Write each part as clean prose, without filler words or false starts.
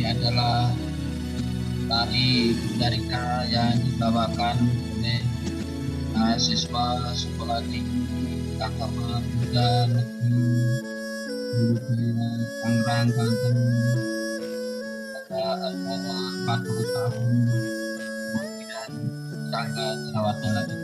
adalah tari Budharika yang dibawakan oleh mahasiswa sekolah tinggi agama Buddha negeri Wijesuriya Tangerang, Banten pada acara 40 tahun kemudian tangga jerawatan lagi.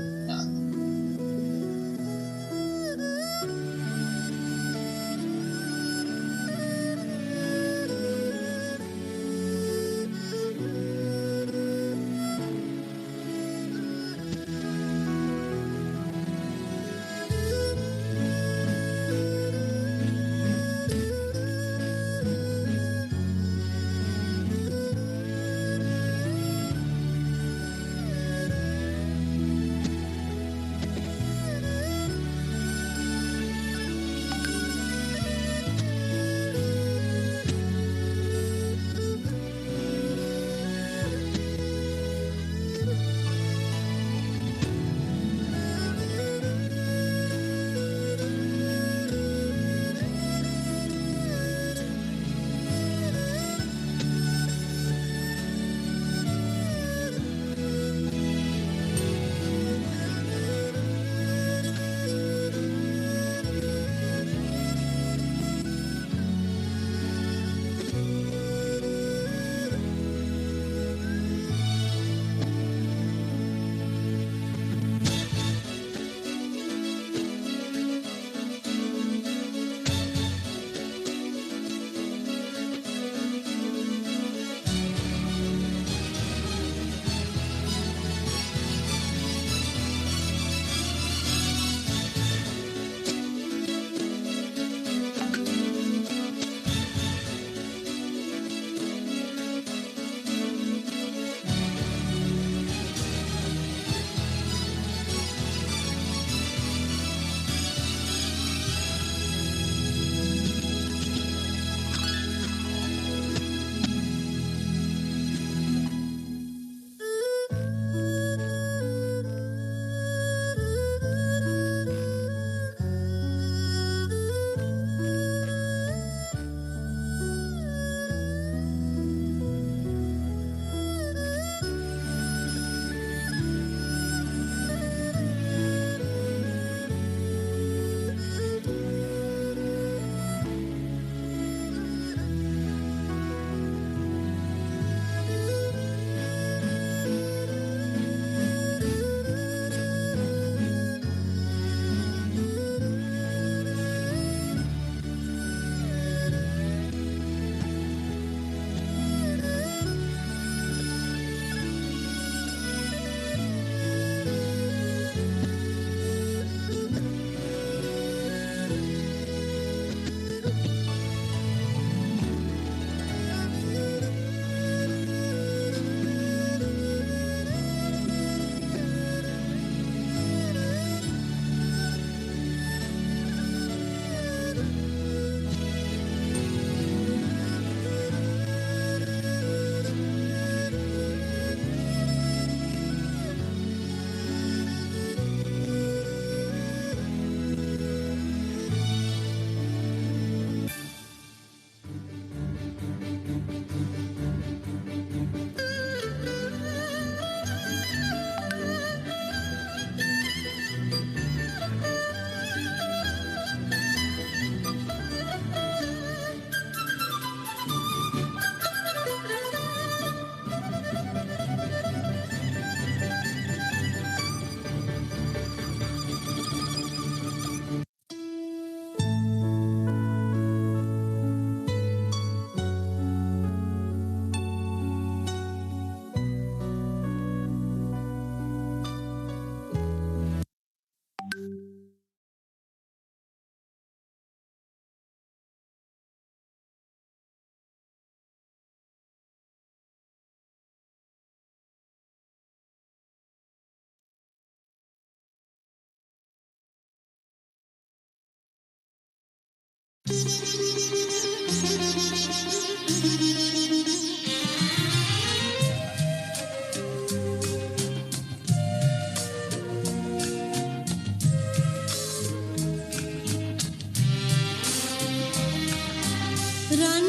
Ran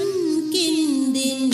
kin din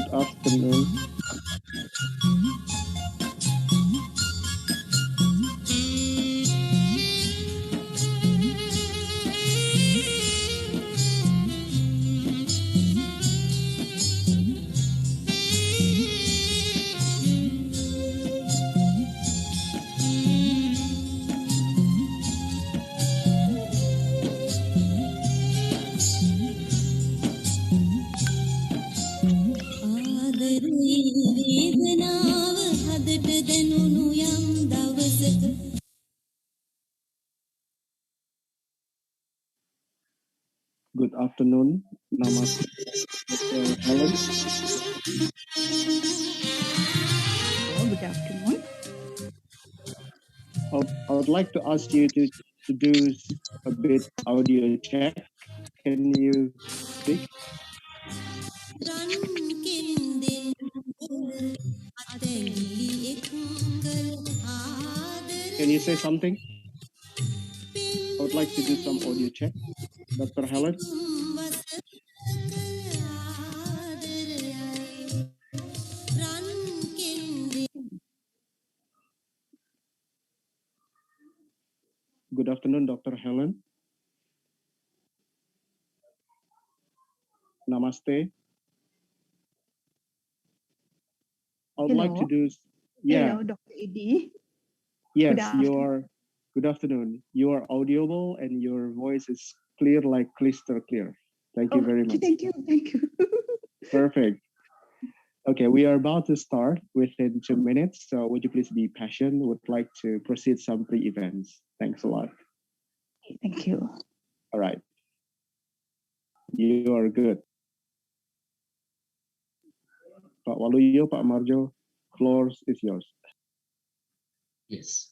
Good afternoon. Good afternoon. Namaste, Dr. Hellen. Good afternoon. I would like to ask you to do a bit audio check. Can you speak? Can you say something? I would like to do some audio check. Dr. Hellen? Good afternoon, Dr. Hellen. Namaste. I would like to do, Hello, Dr. Edi. Yes, you are. Good afternoon. You are audible and your voice is clear, like crystal clear. Thank you very much. Thank you. Perfect. Okay, we are about to start within 2 minutes. So would you please be patient? Would like to proceed some pre-events. Thanks a lot. Thank you. All right. You are good. Pak Waluyo, Pak Marjo, floor is yours. Yes.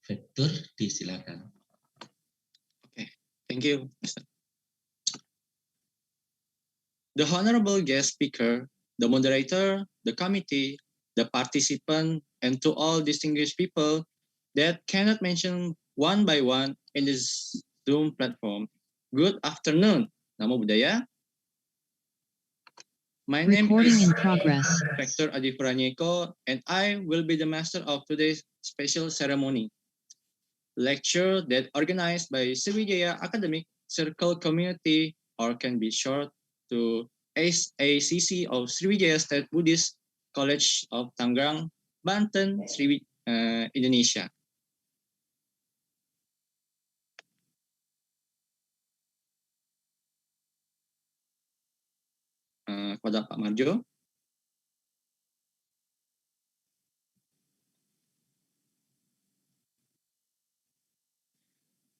Vektor, disilakan. Okay, thank you, Mr. The honorable guest speaker, the moderator, the committee, the participant, and to all distinguished people that cannot mention one by one in this Zoom platform. Good afternoon. Namo Buddhaya. My name is Vector Adi Puranyeko, and I will be the master of today's special ceremony. Lecture that organized by Sriwijaya Academic Circle Community, or can be short to SACC of Sriwijaya State Buddhist College of Tangerang, Banten, Indonesia. Kepada Pak Marjo.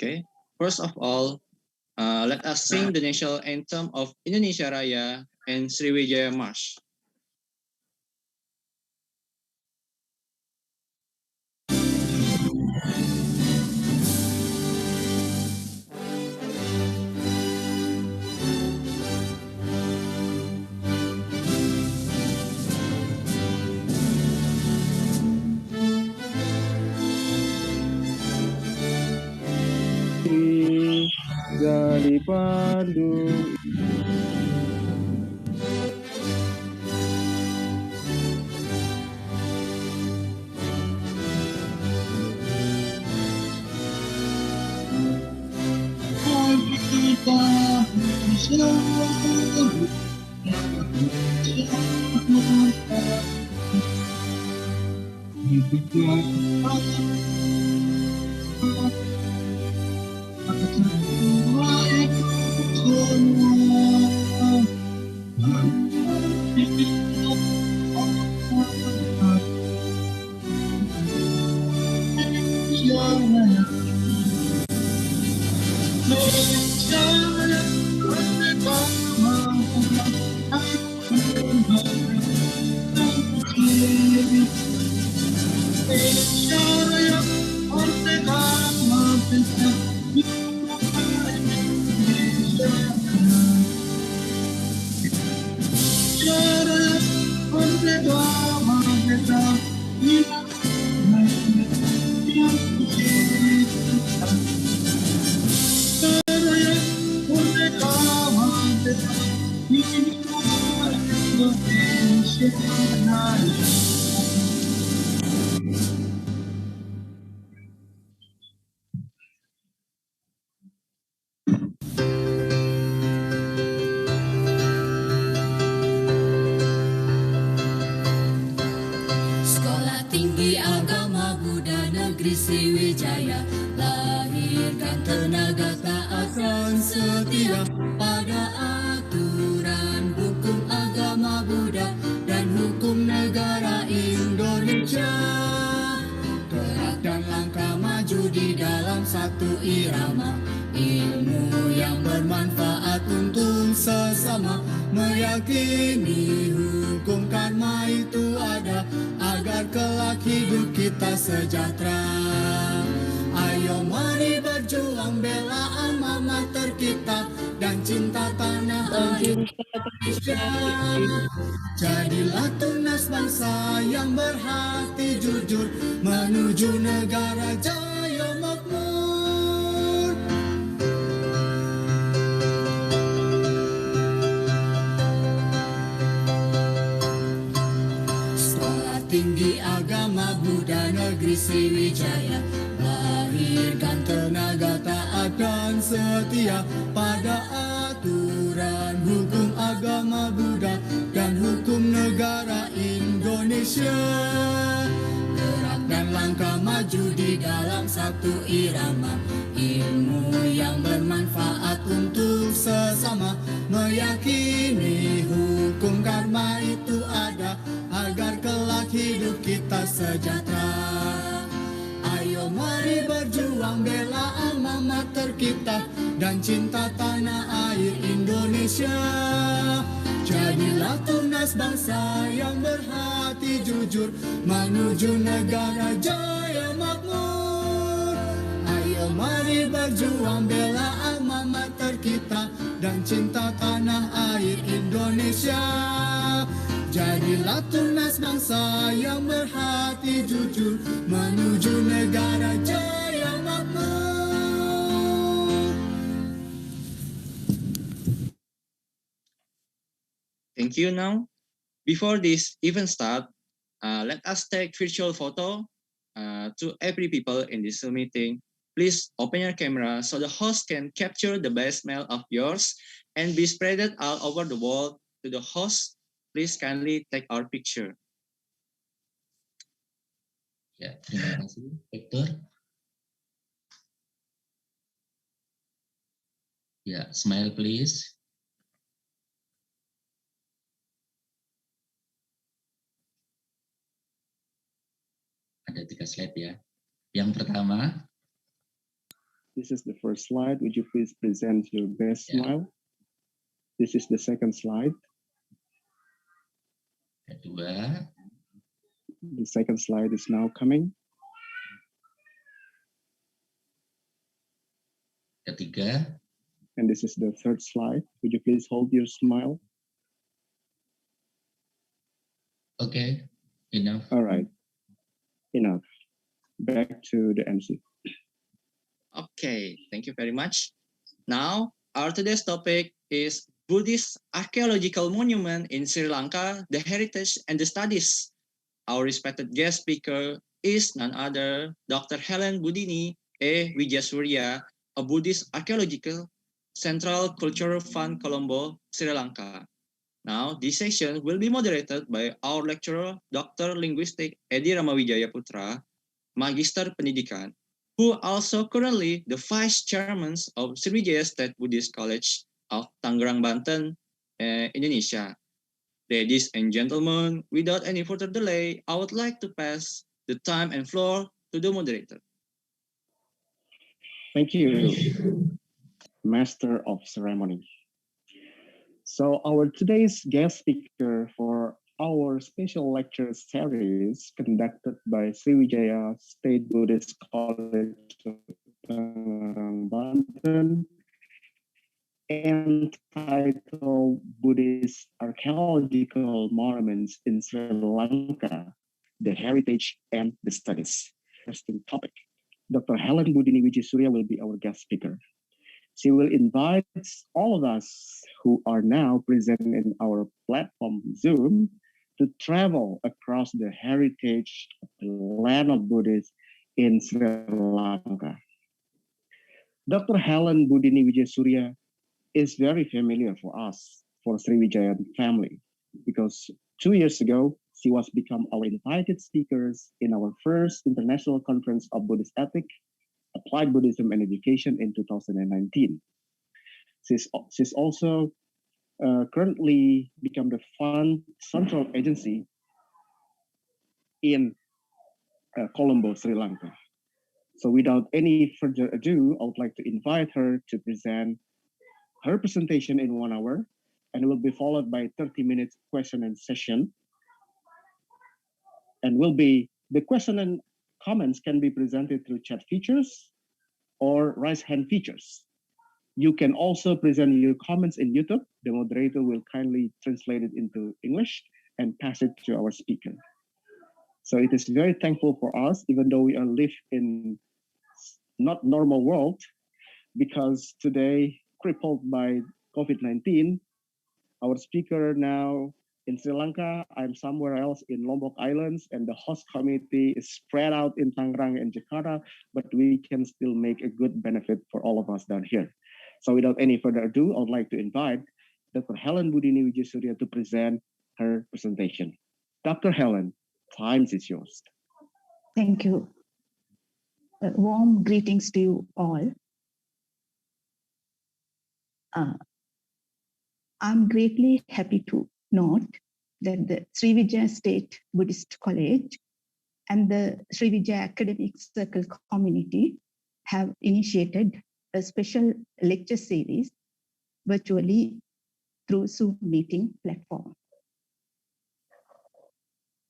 Okay, first of all, let us sing the national anthem of Indonesia Raya and Sriwijaya March. Gali Pandu. Sekolah Tinggi Agama Buddha Negeri Sriwijaya, lahirkan tenaga taat dan setia pada aturan hukum agama Buddha dan hukum negara Indonesia. Gerak dan langkah maju di dalam satu irama, ilmu yang bermanfaat untuk sesama, meyakini hukum karma itu ada agar kelak hidup kita sejahtera. Ayo mari berjuang bela alma mater kita dan cinta tanah air Indonesia. Jadilah tunas bangsa yang berhati jujur menuju negara jaya makmur. Sekolah Tinggi Agama Buddha Negeri Sriwijaya, lahirkan tenaga taat dan setia pada aturan hukum agama Buddha dan hukum negara Indonesia. Gerak dan langkah maju di dalam satu irama, ilmu yang bermanfaat untuk sesama, meyakini hukum karma itu ada agar kelak hidup kita sejahtera. Ayo mari berjuang bela alma mater kita dan cinta tanah air Indonesia. Jadilah tunas bangsa yang berhati jujur menuju negara jaya makmur. Ayo mari berjuang bela alma mater kita dan cinta tanah air Indonesia. Jadilah tunas bangsa yang berhati jujur menuju negara jaya makmur. Thank you. Now, before this event start, let us take virtual photo to every people in this meeting. Please open your camera so the host can capture the best smile of yours and be spreaded all over the world to the host. Please kindly take our picture. Ya, terima kasih, Victor. Ya, smile please. Ada 3 slide ya. Yang pertama. This is the first slide. Would you please present your best smile? This is the second slide. Kedua. The second slide is now coming. Ketiga. And this is the third slide. Would you please hold your smile? Okay, enough. All right, enough. Back to the MC. Okay, thank you very much. Now, our today's topic is Buddhist Archaeological Monument in Sri Lanka, the Heritage and the Studies. Our respected guest speaker is none other Dr. Hellen Buddhini, a Wijesuriya, a Buddhist Archaeological Central Cultural Fund, Colombo, Sri Lanka. Now, this session will be moderated by our lecturer, Dr. Linguistik Edi Ramawijaya Putra, Magister Pendidikan, who also currently the Vice Chairman of Sriwijaya State Buddhist College of Tangerang, Banten, Indonesia. Ladies and gentlemen, without any further delay, I would like to pass the time and floor to the moderator. Thank you, Master of Ceremony. So our today's guest speaker for our special lecture series conducted by Sriwijaya State Buddhist College of Tangerang, Banten, entitled Buddhist Archaeological Monuments in Sri Lanka, the Heritage and the Studies. Interesting topic. Dr. Hellen Buddhini Wijesuriya will be our guest speaker. She will invite all of us who are now present in our platform Zoom to travel across the heritage of the land of Buddhists in Sri Lanka. Dr. Hellen Buddhini Wijesuriya is very familiar for us, for Sriwijaya family, because 2 years ago, she was become our invited speakers in our first international conference of Buddhist ethic, applied Buddhism and education in 2019. She's also currently become the fund central agency in Colombo, Sri Lanka. So without any further ado, I would like to invite her to present her presentation in 1 hour, and will be followed by 30 minutes question and session. And the question and comments can be presented through chat features or raise hand features. You can also present your comments in YouTube. The moderator will kindly translate it into English and pass it to our speaker. So it is very thankful for us, even though we are live in not normal world, because today, crippled by COVID-19, our speaker now in Sri Lanka, I'm somewhere else in Lombok Islands, and the host committee is spread out in Tangerang and Jakarta, but we can still make a good benefit for all of us down here. So without any further ado, I would like to invite Dr. Hellen Buddhini Wijesuriya to present her presentation. Dr. Hellen, time is yours. Thank you. Warm greetings to you all. I'm greatly happy to note that the Sriwijaya State Buddhist College and the Sriwijaya Academic Circle community have initiated a special lecture series virtually through Zoom meeting platform.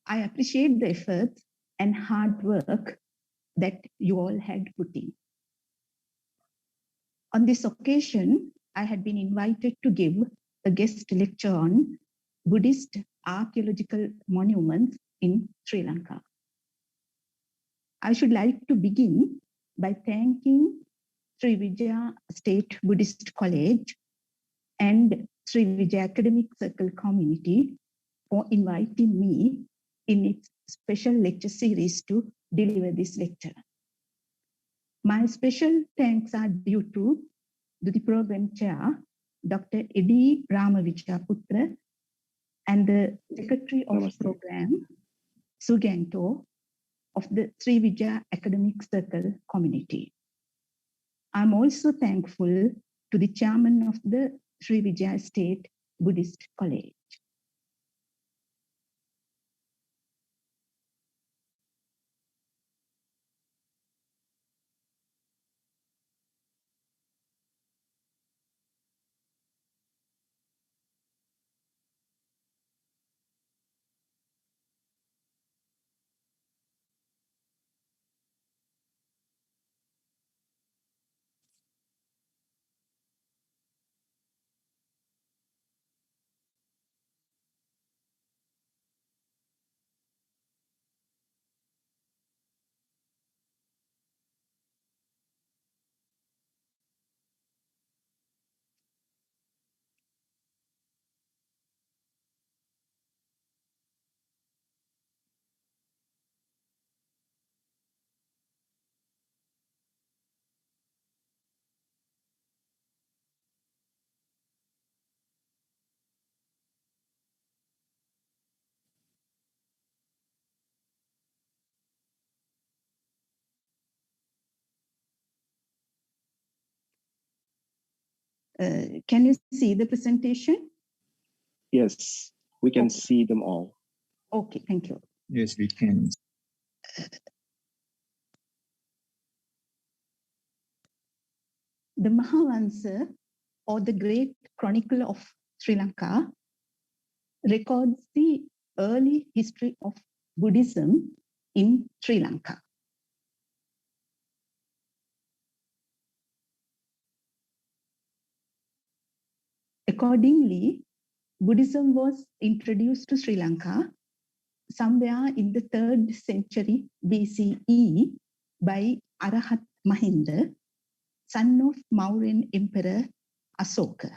I appreciate the efforts and hard work that you all had put in. On this occasion, I had been invited to give a guest lecture on Buddhist archaeological monuments in Sri Lanka. I should like to begin by thanking Sriwijaya State Buddhist College and Sriwijaya Academic Circle community for inviting me in its special lecture series to deliver this lecture. My special thanks are due to the program chair, Dr. Edi Ramawijaya Putra, and the secretary of the program, Suganto, of the Sriwijaya Academic Circle community. I'm also thankful to the chairman of the Sriwijaya State Buddhist College. Can you see the presentation? Yes, we can see them all. Okay, thank you. Yes, we can. The Mahavansa, or the Great Chronicle of Sri Lanka, records the early history of Buddhism in Sri Lanka. Accordingly, Buddhism was introduced to Sri Lanka somewhere in the 3rd century BCE by Arahat Mahinda, son of Mauryan Emperor Asoka.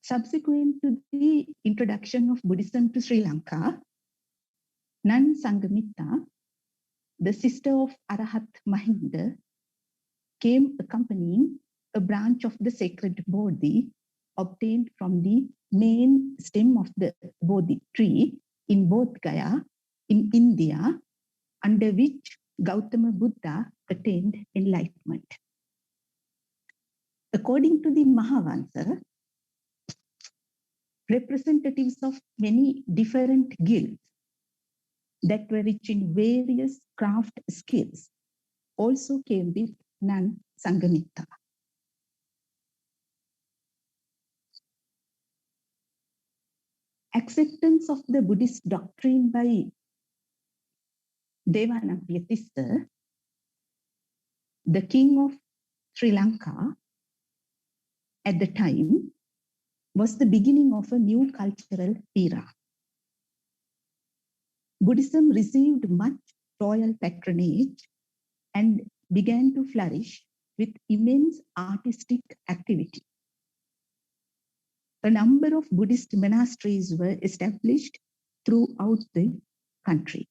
Subsequent to the introduction of Buddhism to Sri Lanka, Nun Sanghamitta, the sister of Arahat Mahinda, came accompanying a branch of the sacred Bodhi obtained from the main stem of the Bodhi tree in Bodh Gaya in India, under which Gautama Buddha attained enlightenment. According to the Mahavansa, representatives of many different guilds that were rich in various craft skills also came with Nun Sanghamitta. Acceptance of the Buddhist doctrine by Devanagapatissa, the king of Sri Lanka at the time, was the beginning of a new cultural era. Buddhism received much royal patronage and began to flourish with immense artistic activity. A number of Buddhist monasteries were established throughout the country.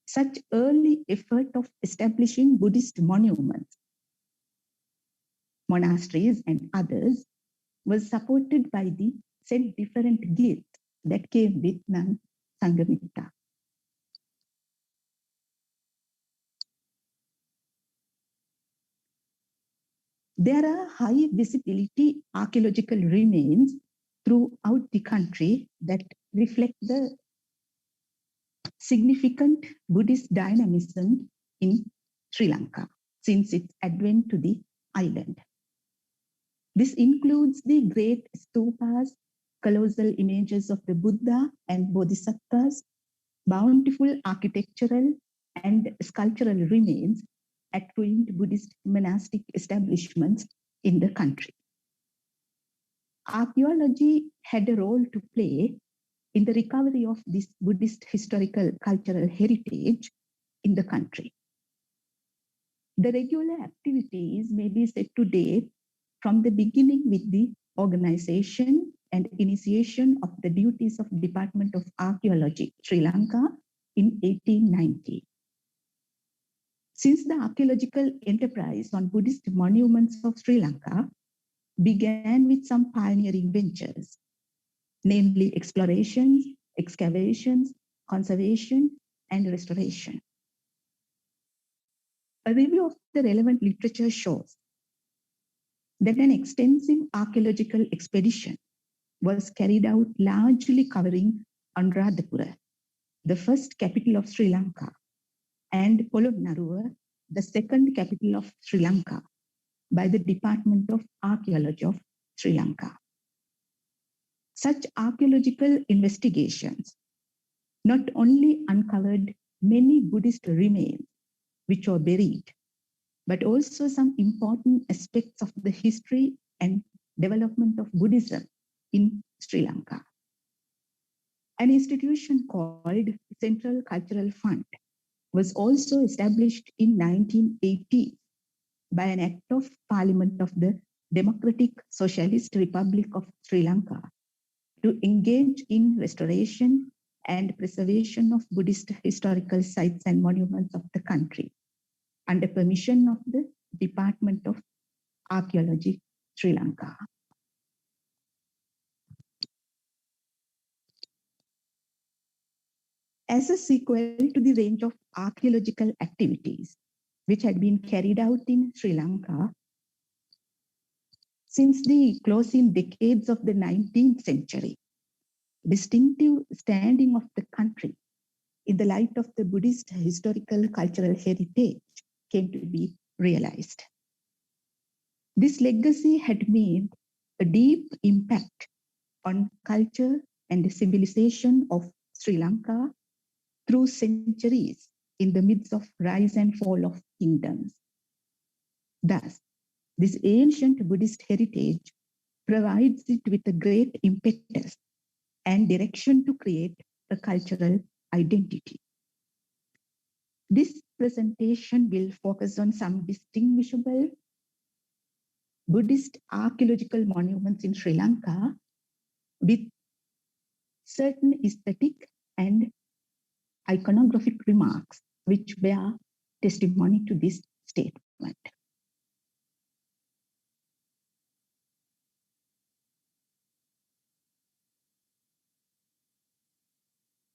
Such early effort of establishing Buddhist monuments, monasteries and others was supported by the said different guilds that came with Nun Sanghamitta. There are high visibility archaeological remains throughout the country that reflect the significant Buddhist dynamism in Sri Lanka since its advent to the island. This includes the great stupas, colossal images of the Buddha and Bodhisattvas, bountiful architectural and sculptural remains at ruined Buddhist monastic establishments in the country. Archaeology had a role to play in the recovery of this Buddhist historical cultural heritage in the country. The regular activities may be said to date from the beginning with the organization and initiation of the duties of Department of Archaeology, Sri Lanka, in 1890. Since the archaeological enterprise on Buddhist monuments of Sri Lanka began with some pioneering ventures, namely explorations, excavations, conservation, and restoration. A review of the relevant literature shows that an extensive archaeological expedition was carried out largely covering Anuradhapura, the first capital of Sri Lanka, and Polonnaruwa, the second capital of Sri Lanka, by the Department of Archaeology of Sri Lanka. Such archaeological investigations not only uncovered many Buddhist remains which were buried, but also some important aspects of the history and development of Buddhism in Sri Lanka. An institution called Central Cultural Fund was also established in 1980 by an act of Parliament of the Democratic Socialist Republic of Sri Lanka to engage in restoration and preservation of Buddhist historical sites and monuments of the country under permission of the Department of Archaeology, Sri Lanka. As a sequel to the range of archaeological activities which had been carried out in Sri Lanka since the closing decades of the 19th century, distinctive standing of the country in the light of the Buddhist historical cultural heritage came to be realized. This legacy had made a deep impact on culture and civilization of Sri Lanka through centuries in the midst of rise and fall of kingdoms. Thus, this ancient Buddhist heritage provides it with a great impetus and direction to create a cultural identity. This presentation will focus on some distinguishable Buddhist archaeological monuments in Sri Lanka with certain aesthetic and iconographic remarks which bear testimony to this statement.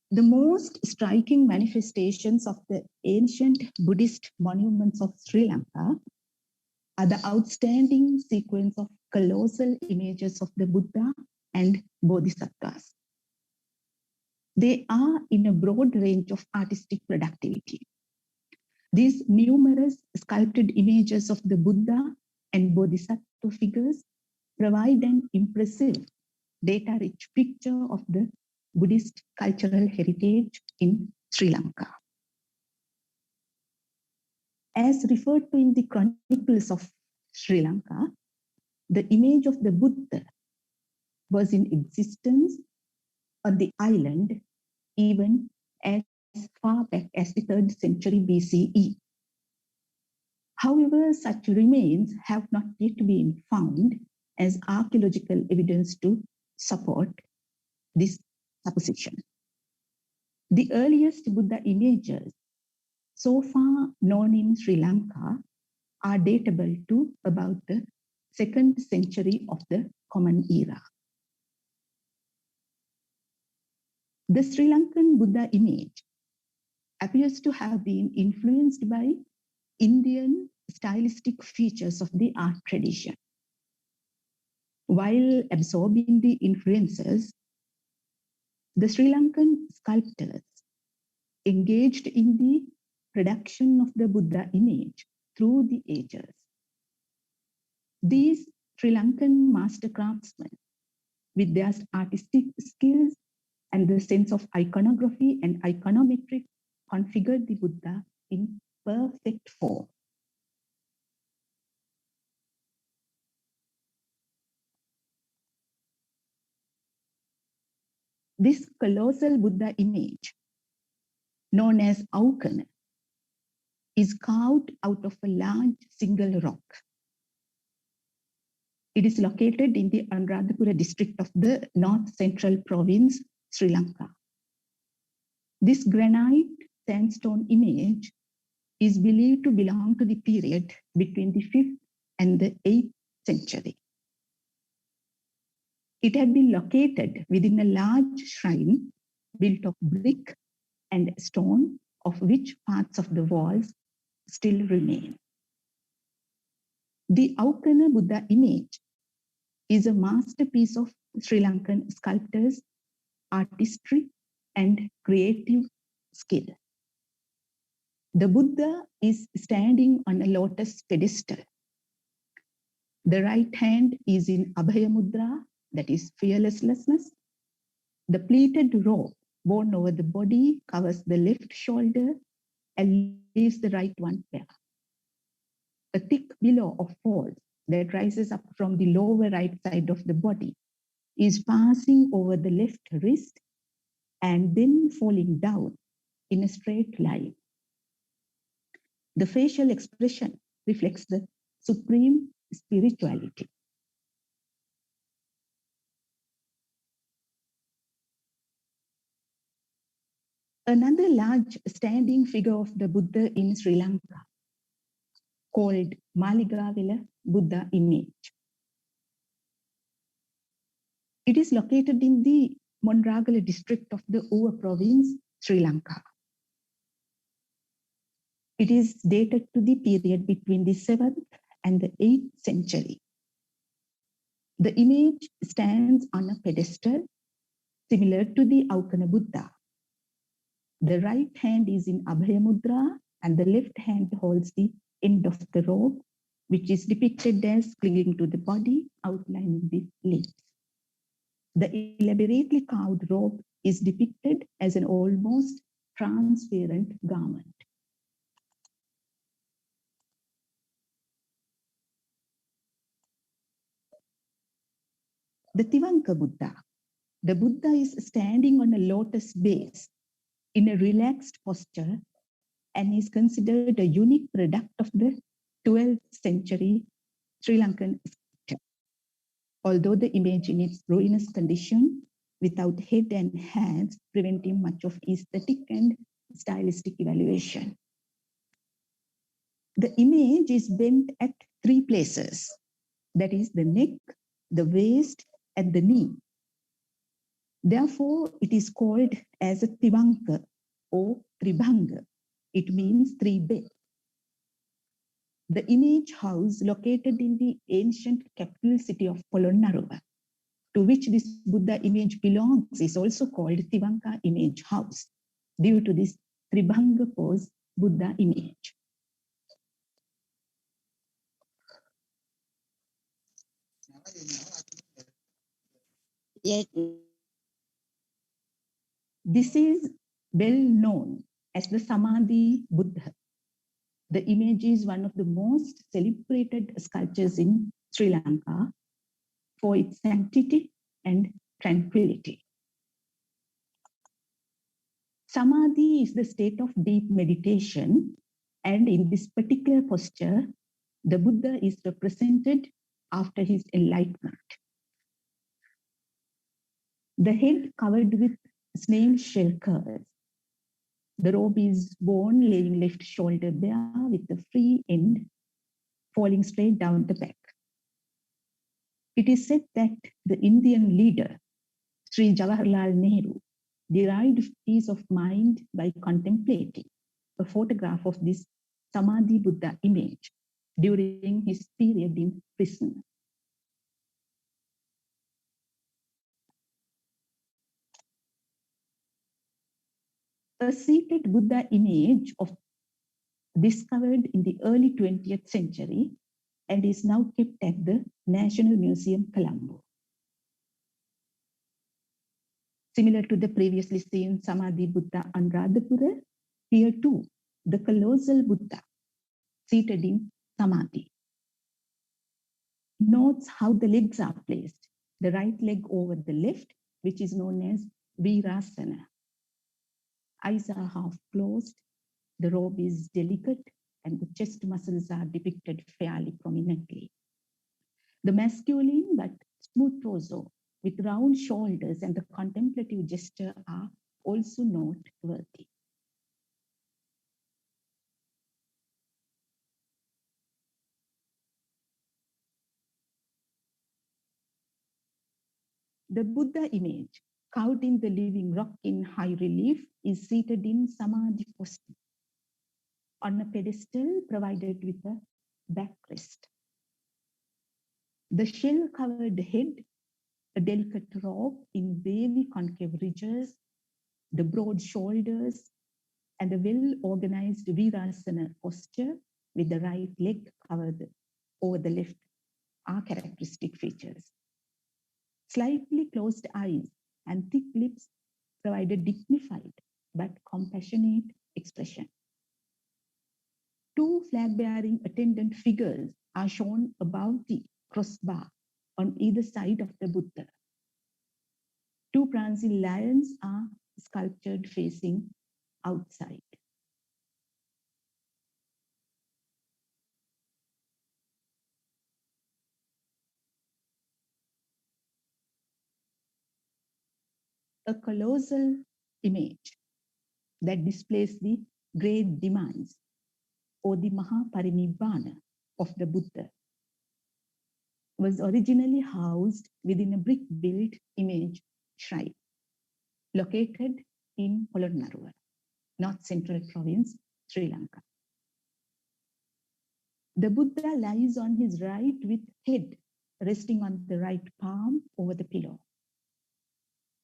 The most striking manifestations of the ancient Buddhist monuments of Sri Lanka are the outstanding sequence of colossal images of the Buddha and Bodhisattvas. They are in a broad range of artistic productivity. These numerous sculpted images of the Buddha and Bodhisattva figures provide an impressive, data-rich picture of the Buddhist cultural heritage in Sri Lanka. As referred to in the chronicles of Sri Lanka, the image of the Buddha was in existence on the island even as far back as the 3rd century BCE. However, such remains have not yet been found as archaeological evidence to support this supposition. The earliest Buddha images so far known in Sri Lanka are datable to about the 2nd century of the Common Era. The Sri Lankan Buddha image appears to have been influenced by Indian stylistic features of the art tradition. While absorbing the influences, the Sri Lankan sculptors engaged in the production of the Buddha image through the ages. These Sri Lankan master craftsmen, with their artistic skills and the sense of iconography and iconometry, configured the Buddha in perfect form. This colossal Buddha image, known as Aukana, is carved out of a large single rock. It is located in the Anuradhapura district of the North Central Province, Sri Lanka. This granite sandstone image is believed to belong to the period between the 5th and the 8th century. It had been located within a large shrine built of brick and stone, of which parts of the walls still remain. The Aukana Buddha image is a masterpiece of Sri Lankan sculptors' artistry and creative skill. The Buddha is standing on a lotus pedestal. The right hand is in Abhaya Mudra, that is fearlessness. The pleated robe worn over the body covers the left shoulder and leaves the right one bare. A thick billow of folds that rises up from the lower right side of the body is passing over the left wrist and then falling down in a straight line. The facial expression reflects the supreme spirituality. Another large standing figure of the Buddha in Sri Lanka, called Maligawela Buddha image. It is located in the Monragala district of the Uva province, Sri Lanka. It is dated to the period between the 7th and the 8th century. The image stands on a pedestal similar to the Aukana Buddha. The right hand is in Abhaya Mudra and the left hand holds the end of the robe, which is depicted as clinging to the body, outlining the limbs. The elaborately carved robe is depicted as an almost transparent garment. The Tivanka Buddha. The Buddha is standing on a lotus base in a relaxed posture and is considered a unique product of the 12th century Sri Lankan although the image in its ruinous condition, without head and hands, preventing much of aesthetic and stylistic evaluation. The image is bent at 3 places, that is the neck, the waist, and the knee. Therefore, it is called as a Tivanka or Tribhanga. It means 3 bed. The image house located in the ancient capital city of Polonnaruwa, to which this Buddha image belongs, is also called Tivanka image house, due to this Tribhanga pose Buddha image. This is well known as the Samadhi Buddha. The image is one of the most celebrated sculptures in Sri Lanka for its sanctity and tranquility. Samadhi is the state of deep meditation, and in this particular posture, the Buddha is represented after his enlightenment. The head covered with snail shell curls. The robe is worn laying left shoulder bare with the free end falling straight down the back. It is said that the Indian leader, Sri Jawaharlal Nehru, derived peace of mind by contemplating a photograph of this Samadhi Buddha image during his period in prison. A seated Buddha image of discovered in the early 20th century and is now kept at the National Museum, Colombo. Similar to the previously seen Samadhi Buddha Anuradhapura, here too, the colossal Buddha seated in Samadhi. Notes how the legs are placed. The right leg over the left, which is known as Virasana. Eyes are half closed. The robe is delicate and the chest muscles are depicted fairly prominently. The masculine but smooth torso with round shoulders and the contemplative gesture are also noteworthy. The Buddha image, carved in the living rock in high relief, is seated in Samadhi posture on a pedestal provided with a backrest. The shell-covered head, a delicate robe in wavy concave ridges, the broad shoulders, and a well-organized Virasana posture with the right leg covered over the left are characteristic features. Slightly closed eyes and thick lips provide a dignified but compassionate expression. 2 flag-bearing attendant figures are shown above the crossbar on either side of the Buddha. 2 prancing lions are sculptured facing outside. A colossal image that displays the great demands or the Mahaparinibbana of the Buddha was originally housed within a brick-built image shrine located in Polonnaruwa, North Central Province, Sri Lanka. The Buddha lies on his right with head resting on the right palm over the pillow.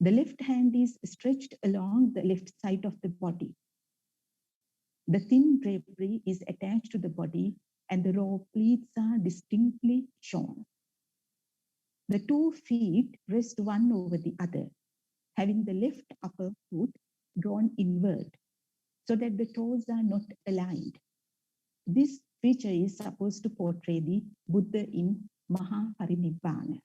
The left hand is stretched along the left side of the body. The thin drapery is attached to the body and the robe pleats are distinctly shown. The 2 feet rest one over the other, having the left upper foot drawn inward so that the toes are not aligned. This feature is supposed to portray the Buddha in Mahaparinibbana.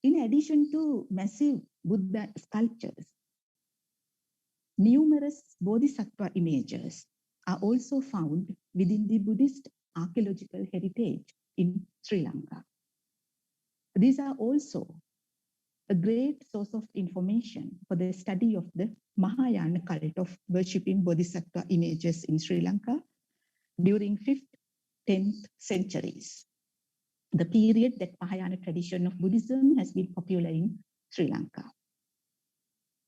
In addition to massive Buddha sculptures, Numerous bodhisattva images are also found within the Buddhist archaeological heritage in Sri Lanka. These are also a great source of information for the study of the Mahayana cult of worshipping bodhisattva images in Sri Lanka during 5th, 10th centuries, the period that Mahayana tradition of Buddhism has been popular in Sri Lanka.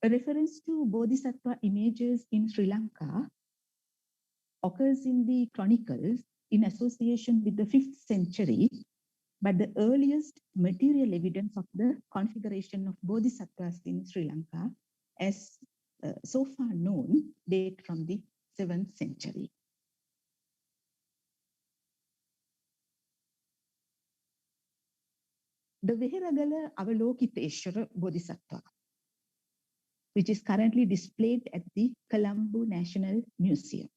A reference to bodhisattva images in Sri Lanka occurs in the chronicles in association with the 5th century, but the earliest material evidence of the configuration of bodhisattvas in Sri Lanka, as so far known, date from the 7th century. The Veheragala Avalokiteshwara Bodhisattva, which is currently displayed at the Colombo National Museum.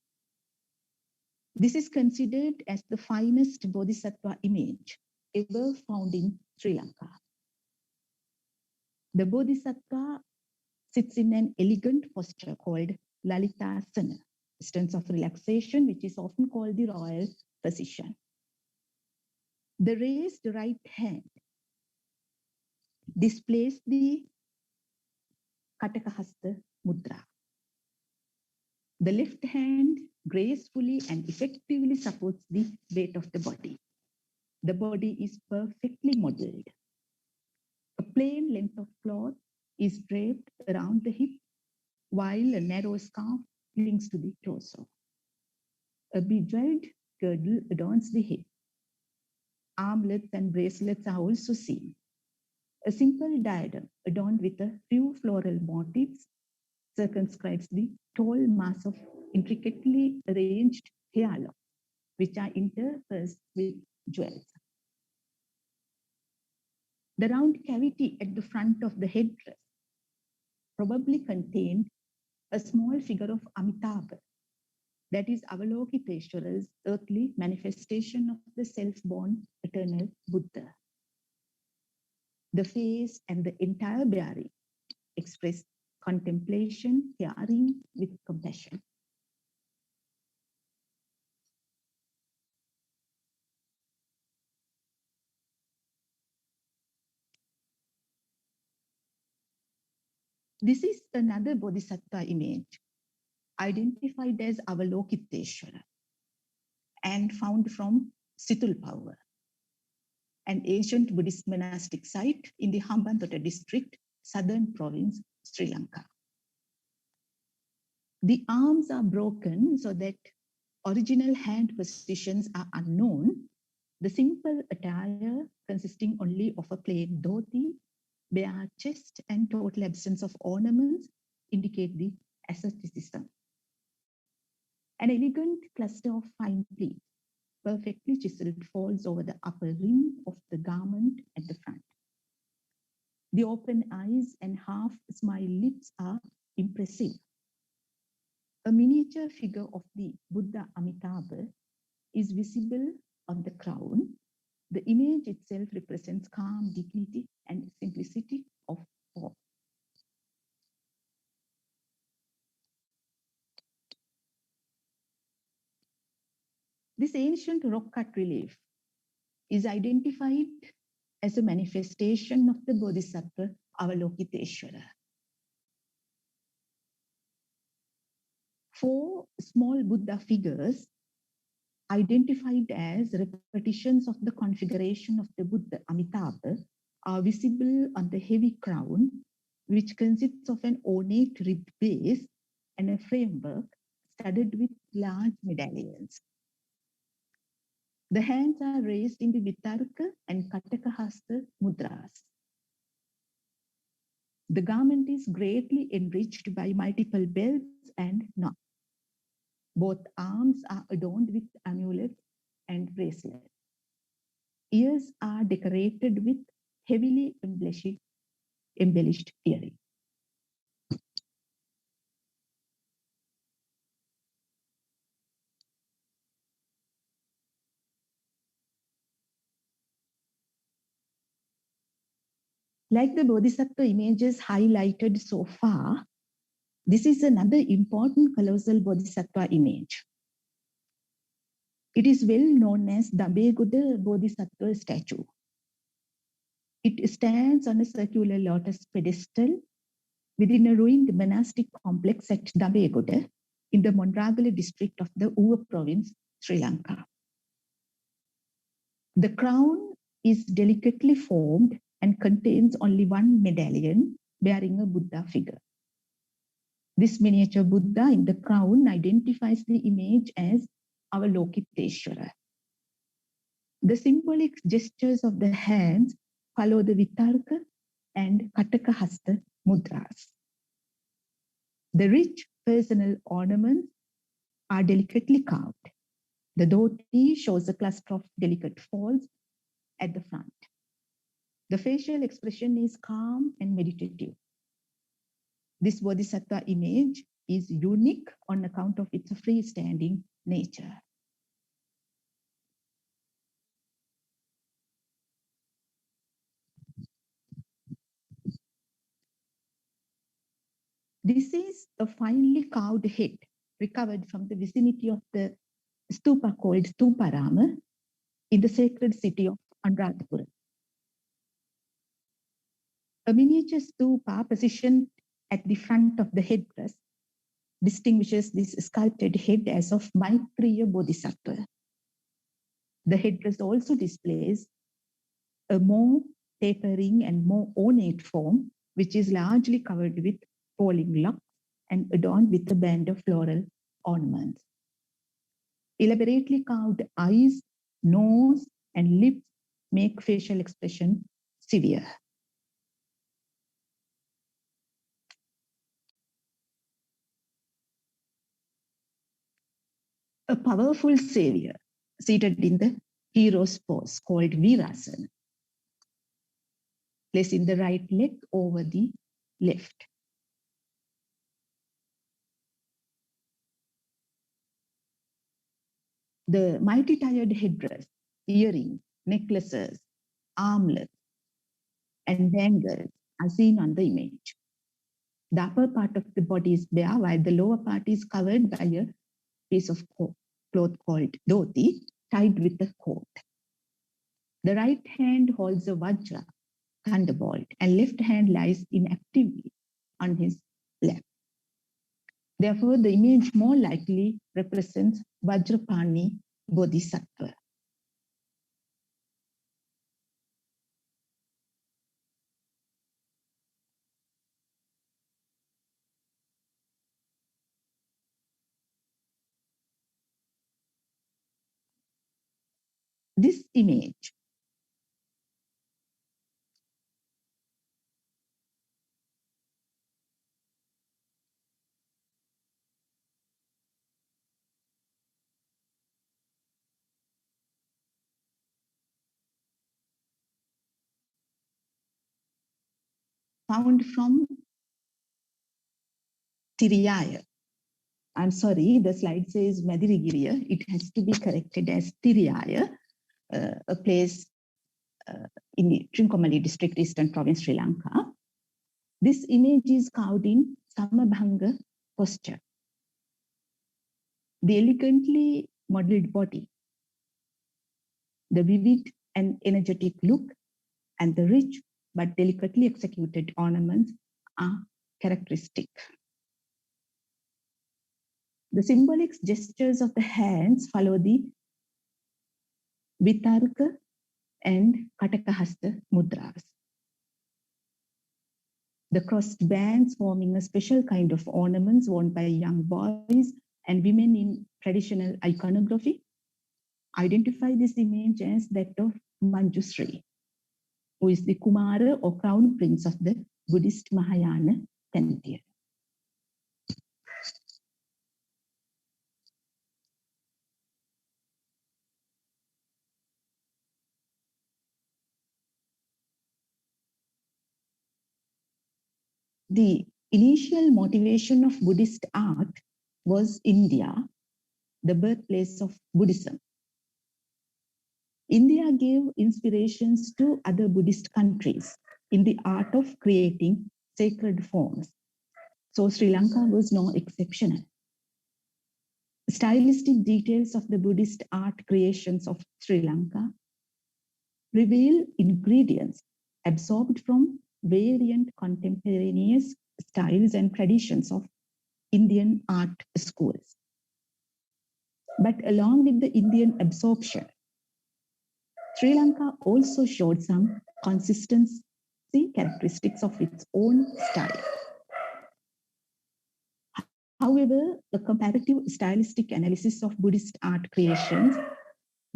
This is considered as the finest bodhisattva image ever found in Sri Lanka. The bodhisattva sits in an elegant posture called Lalitasana, stance of relaxation, which is often called the royal position. The raised right hand displays the Katakahasta mudra. The left hand gracefully and effectively supports the weight of the body. The body is perfectly modeled. A plain length of cloth is draped around the hip, while a narrow scarf clings to the torso. A bejeweled girdle adorns the hip. Armlets and bracelets are also seen. A simple diadem adorned with a few floral motifs circumscribes the tall mass of intricately arranged hair locks, which are interspersed with jewels. The round cavity at the front of the headdress probably contained a small figure of Amitabha, that is Avalokiteshwara's earthly manifestation of the self-born eternal Buddha. The face and the entire bearing express contemplation, caring with compassion. This is another bodhisattva image identified as Avalokiteshwara and found from Situlpawa, an ancient Buddhist monastic site in the Hambantota district, southern province, Sri Lanka. The arms are broken so that original hand positions are unknown. The simple attire, consisting only of a plain dhoti, bare chest, and total absence of ornaments, indicate the asceticism. An elegant cluster of fine pleats, perfectly chiseled, falls over the upper rim of the garment at the front. The open eyes and half-smile lips are impressive. A miniature figure of the Buddha Amitabha is visible on the crown. The image itself represents calm dignity and simplicity of form. This ancient rock-cut relief is identified as a manifestation of the Bodhisattva Avalokiteshwara. 4 small Buddha figures identified as repetitions of the configuration of the Buddha Amitabha are visible on the heavy crown, which consists of an ornate ribbed base and a framework studded with large medallions. The hands are raised in the Vitarka and Katakahasta mudras. The garment is greatly enriched by multiple belts and knots. Both arms are adorned with amulets and bracelets. Ears are decorated with heavily embellished earrings. Like the Bodhisattva images highlighted so far, This is another important colossal Bodhisattva image. It is well known as Dambeguda Bodhisattva statue. It stands on a circular lotus pedestal within a ruined monastic complex at Dambeguda in the Mondragala district of the Uva province, Sri Lanka. The crown is delicately formed and contains only one medallion bearing a Buddha figure. This miniature Buddha in the crown identifies the image as Avalokiteshvara. The symbolic gestures of the hands follow the Vitarka and Kataka Hasta mudras. The rich personal ornaments are delicately carved. The dhoti shows a cluster of delicate folds at the front. The facial expression is calm and meditative. This Bodhisattva image is unique on account of its freestanding nature. This is a finely carved head recovered from the vicinity of the stupa called Stuparama in the sacred city of Anuradhapura. A miniature stupa positioned at the front of the headdress distinguishes this sculpted head as of Maitreya Bodhisattva. The headdress also displays a more tapering and more ornate form, which is largely covered with falling locks and adorned with a band of floral ornaments. Elaborately carved eyes, nose, and lips make facial expression severe. A powerful savior seated in the hero's pose called Virasana, placing the right leg over the left. The multi-tiered headdress, earrings, necklaces, armlets, and bangles are seen on the image. The upper part of the body is bare, while the lower part is covered by a piece of cloth called dhoti, tied with a cord. The right hand holds a vajra, thunderbolt, and left hand lies inactively on his lap. Therefore, the image more likely represents Vajrapani Bodhisattva. This image found from Sriwijaya. I'm sorry, the slide says Madirigiriya. It has to be corrected as Sriwijaya, a place in the Trincomalee district, Eastern Province, Sri Lanka. This image is carved in Samabhanga posture. The elegantly modeled body, the vivid and energetic look, and the rich but delicately executed ornaments are characteristic. The symbolic gestures of the hands follow the Vitarka and Katakahasta mudras. The crossed bands forming a special kind of ornaments worn by young boys and women in traditional iconography identify this image as that of Manjusri, who is the Kumara or crown prince of the Buddhist Mahayana pantheon. The initial motivation of Buddhist art was India, the birthplace of Buddhism. India gave inspirations to other Buddhist countries in the art of creating sacred forms. So Sri Lanka was no exception. Stylistic details of the Buddhist art creations of Sri Lanka reveal ingredients absorbed from variant contemporaneous styles and traditions of Indian art schools. But along with the Indian absorption, Sri Lanka also showed some consistency characteristics of its own style. However, the comparative stylistic analysis of Buddhist art creations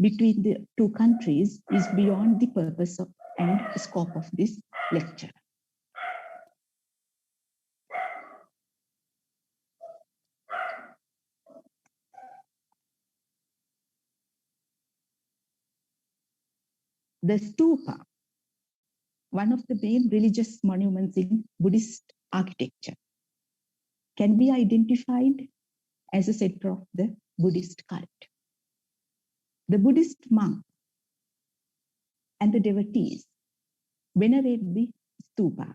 between the two countries is beyond the purpose of and scope of this lecture. The stupa, one of the main religious monuments in Buddhist architecture, can be identified as a center of the Buddhist cult. The Buddhist monks and the devotees venerate the stupas.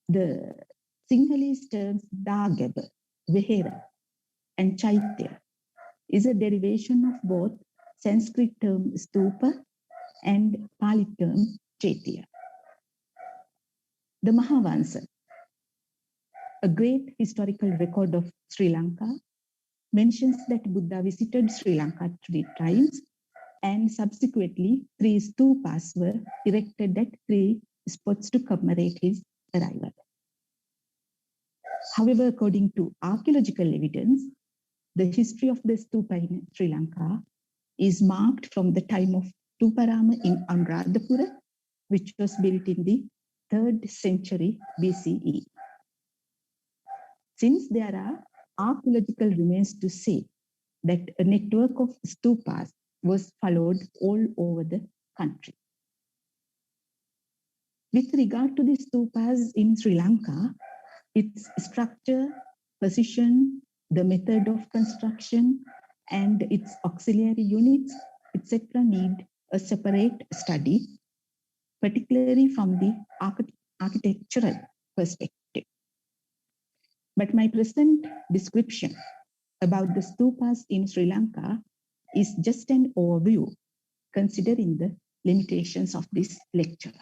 The Sinhalese terms Dagaba, Vihara, and Chaitya is a derivation of both Sanskrit term stupa and Pali term Chaitya. The Mahavansa, a great historical record of Sri Lanka, mentions that Buddha visited Sri Lanka 3 times and subsequently 3 stupas were erected at 3 spots to commemorate his arrival. However, according to archaeological evidence, the history of the stupa in Sri Lanka is marked from the time of Tuparama in Anuradhapura, which was built in the 3rd century BCE. Since there are archaeological remains to say that a network of stupas was followed all over the country. With regard to the stupas in Sri Lanka, its structure, position, the method of construction, and its auxiliary units, etc., need a separate study, particularly from the architectural perspective. But my present description about the stupas in Sri Lanka is just an overview, considering the limitations of this lecture.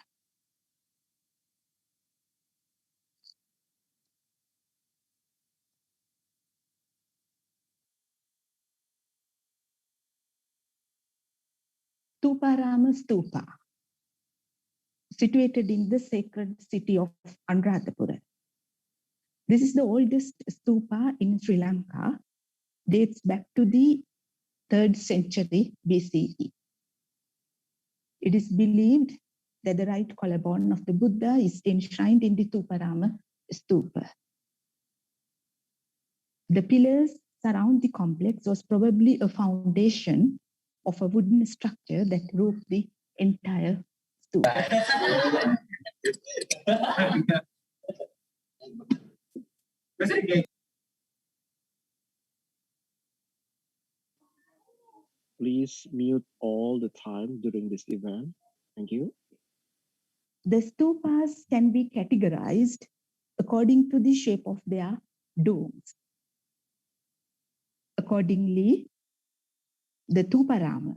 Tuparama Stupa, situated in the sacred city of Anuradhapura. This is the oldest stupa in Sri Lanka, dates back to the 3rd century BCE. It is believed that the right collarbone of the Buddha is enshrined in the Tuparama Stupa. The pillars surround the complex was probably a foundation of a wooden structure that roofed the entire stupa. Please mute all the time during this event. Thank you. The stupas can be categorized according to the shape of their domes. Accordingly, the Tuparama,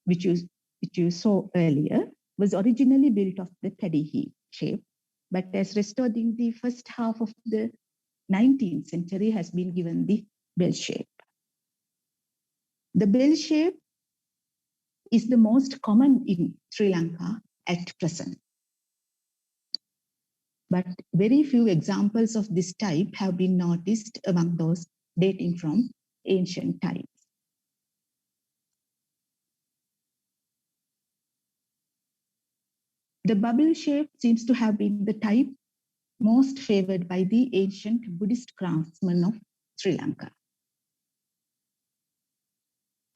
which you saw earlier, was originally built of the paddy shape, but as restored in the first half of the 19th century has been given the bell shape. The bell shape is the most common in Sri Lanka at present. But very few examples of this type have been noticed among those dating from ancient times. The bubble shape seems to have been the type most favored by the ancient Buddhist craftsmen of Sri Lanka.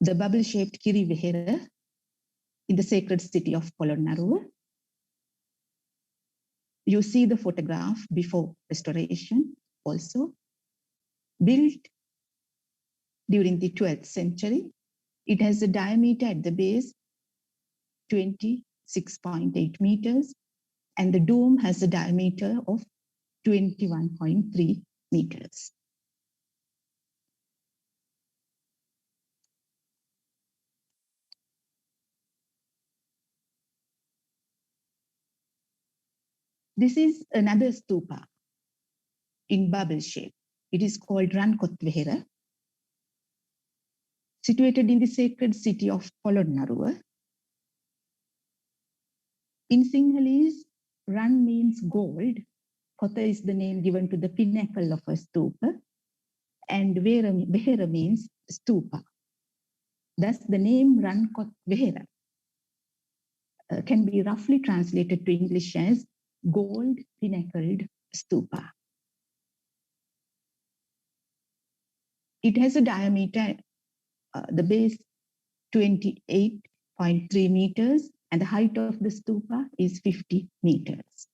The bubble-shaped Kiri Vihara in the sacred city of Polonnaruwa. You see the photograph before restoration also. Built during the 12th century, it has a diameter at the base 26.8 meters and the dome has a diameter of 21.3 meters. This is another stupa in bubble shape. It is called Rankotvihara, situated in the sacred city of Polonnaruwa. In Sinhalese, Ran means gold. Kotha is the name given to the pinnacle of a stupa, and Vihara means stupa. Thus, the name Rankotvihara can be roughly translated to English as gold pinnacled stupa. It has a diameter, the base 28.3 meters, and the height of the stupa is 50 meters.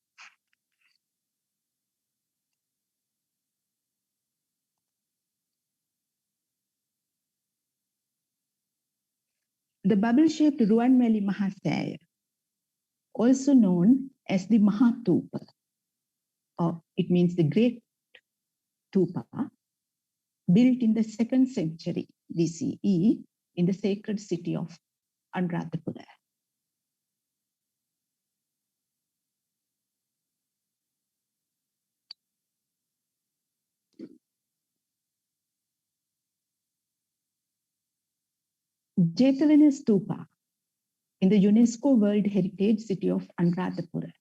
The bubble-shaped Ruwanmeli Mahasaya, also known as the Mahatupa, or it means the Great Tupa, built in the 2nd century BCE in the sacred city of Anuradhapura. Jetavana Stupa in the UNESCO World Heritage City of Anuradhapura.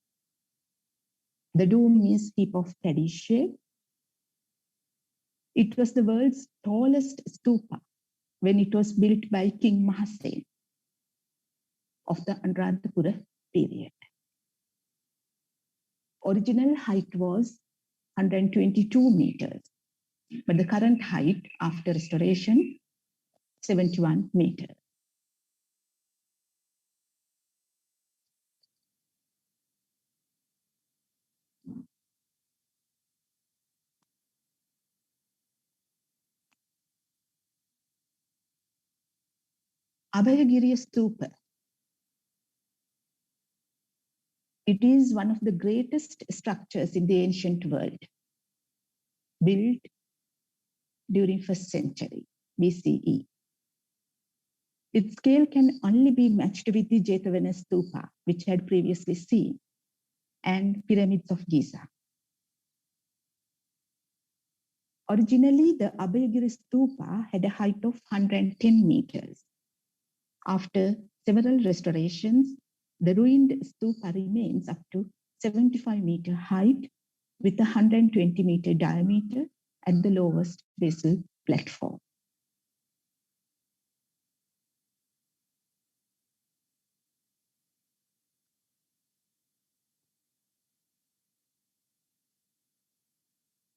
The dome is heap of paddy shape. It was the world's tallest stupa when it was built by King Mahasen of the Anuradhapura period. Original height was 122 meters, but the current height after restoration, 71 meters. Abhayagiriya Stupa. It is one of the greatest structures in the ancient world, built during 1st century BCE. Its scale can only be matched with the Jetavana Stupa, which had previously seen, and pyramids of Giza. Originally, the Abhayagiri Stupa had a height of 110 meters. After several restorations, the ruined stupa remains up to 75-meter height with a 120-meter diameter at the lowest basal platform.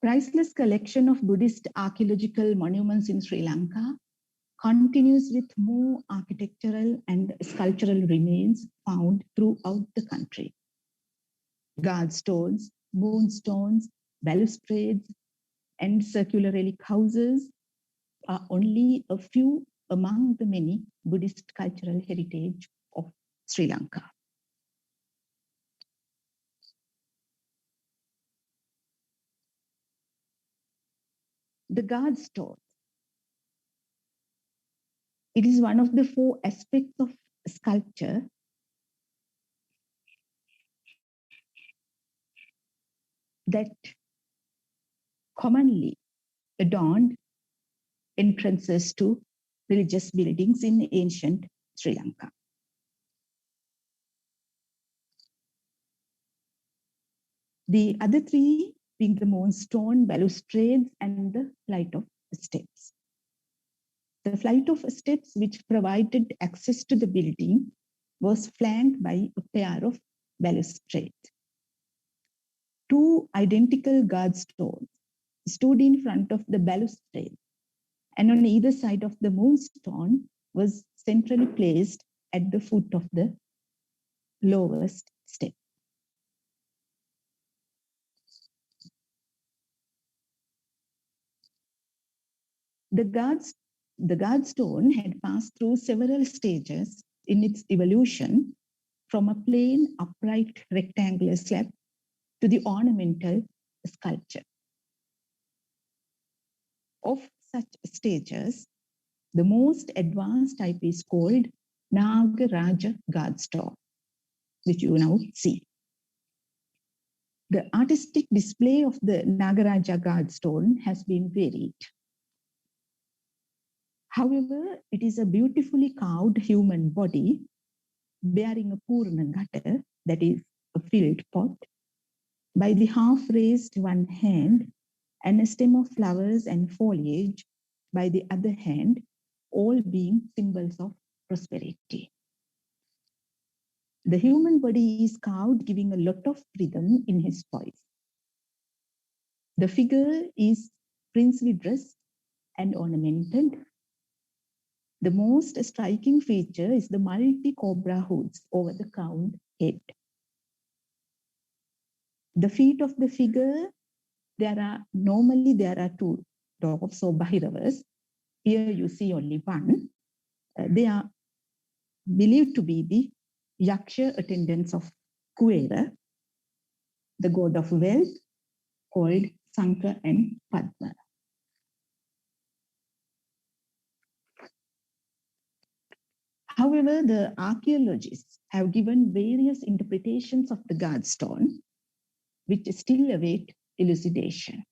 Priceless collection of Buddhist archaeological monuments in Sri Lanka continues with more architectural and sculptural remains found throughout the country. Guard stones, moonstones, balustrades, and circular relic houses are only a few among the many Buddhist cultural heritage of Sri Lanka. The guard stone. It is one of the 4 aspects of sculpture that commonly adorned entrances to religious buildings in ancient Sri Lanka. The other 3 being the moonstone, balustrades, and the flight of steps. The flight of steps, which provided access to the building, was flanked by a pair of balustrades. 2 identical guard stones stood in front of the balustrade, and on either side of the moonstone was centrally placed at the foot of the lowest step. The guard stone had passed through several stages in its evolution from a plain, upright, rectangular slab to the ornamental sculpture. Of such stages, the most advanced type is called Nagaraja Godstone, which you now see. The artistic display of the Nagaraja Godstone has been varied. However, it is a beautifully carved human body bearing a Purnangata, that is a filled pot, by the half-raised one hand, and a stem of flowers and foliage by the other hand, all being symbols of prosperity. The human body is carved, giving a lot of rhythm in his voice. The figure is princely dressed and ornamented. The most striking feature is the multi-cobra hoods over the crowned head. The feet of the figure, there are two dogs or bhairavas. Here you see only one. They are believed to be the Yaksha attendants of Kuvera, the god of wealth, called Sankha and Padma. However, the archaeologists have given various interpretations of the Godstone, which still await elucidation.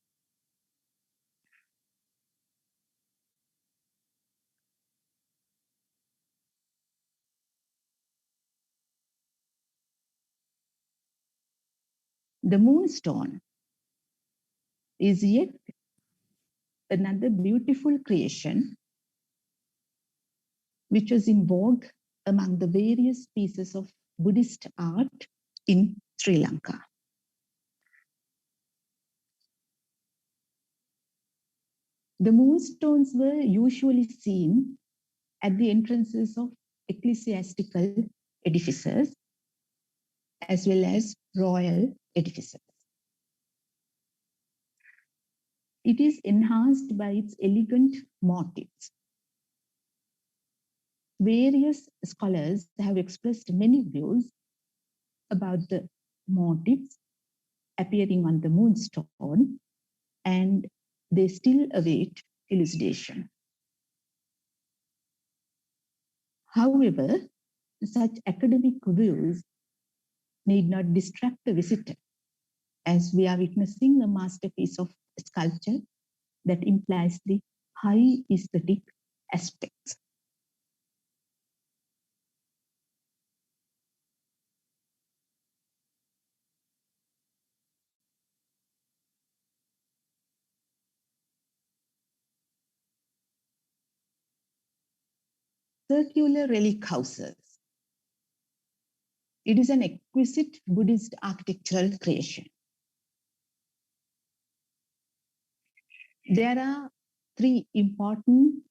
The moonstone is yet another beautiful creation which was in vogue among the various pieces of Buddhist art in Sri Lanka. The moonstones were usually seen at the entrances of ecclesiastical edifices as well as royal edifices. It is enhanced by its elegant motifs. Various scholars have expressed many views about the motifs appearing on the moonstone, and they still await elucidation. However, such academic views need not distract the visitor, as we are witnessing a masterpiece of sculpture that implies the high aesthetic aspects. Circular relic houses. It is an exquisite Buddhist architectural creation. There are three important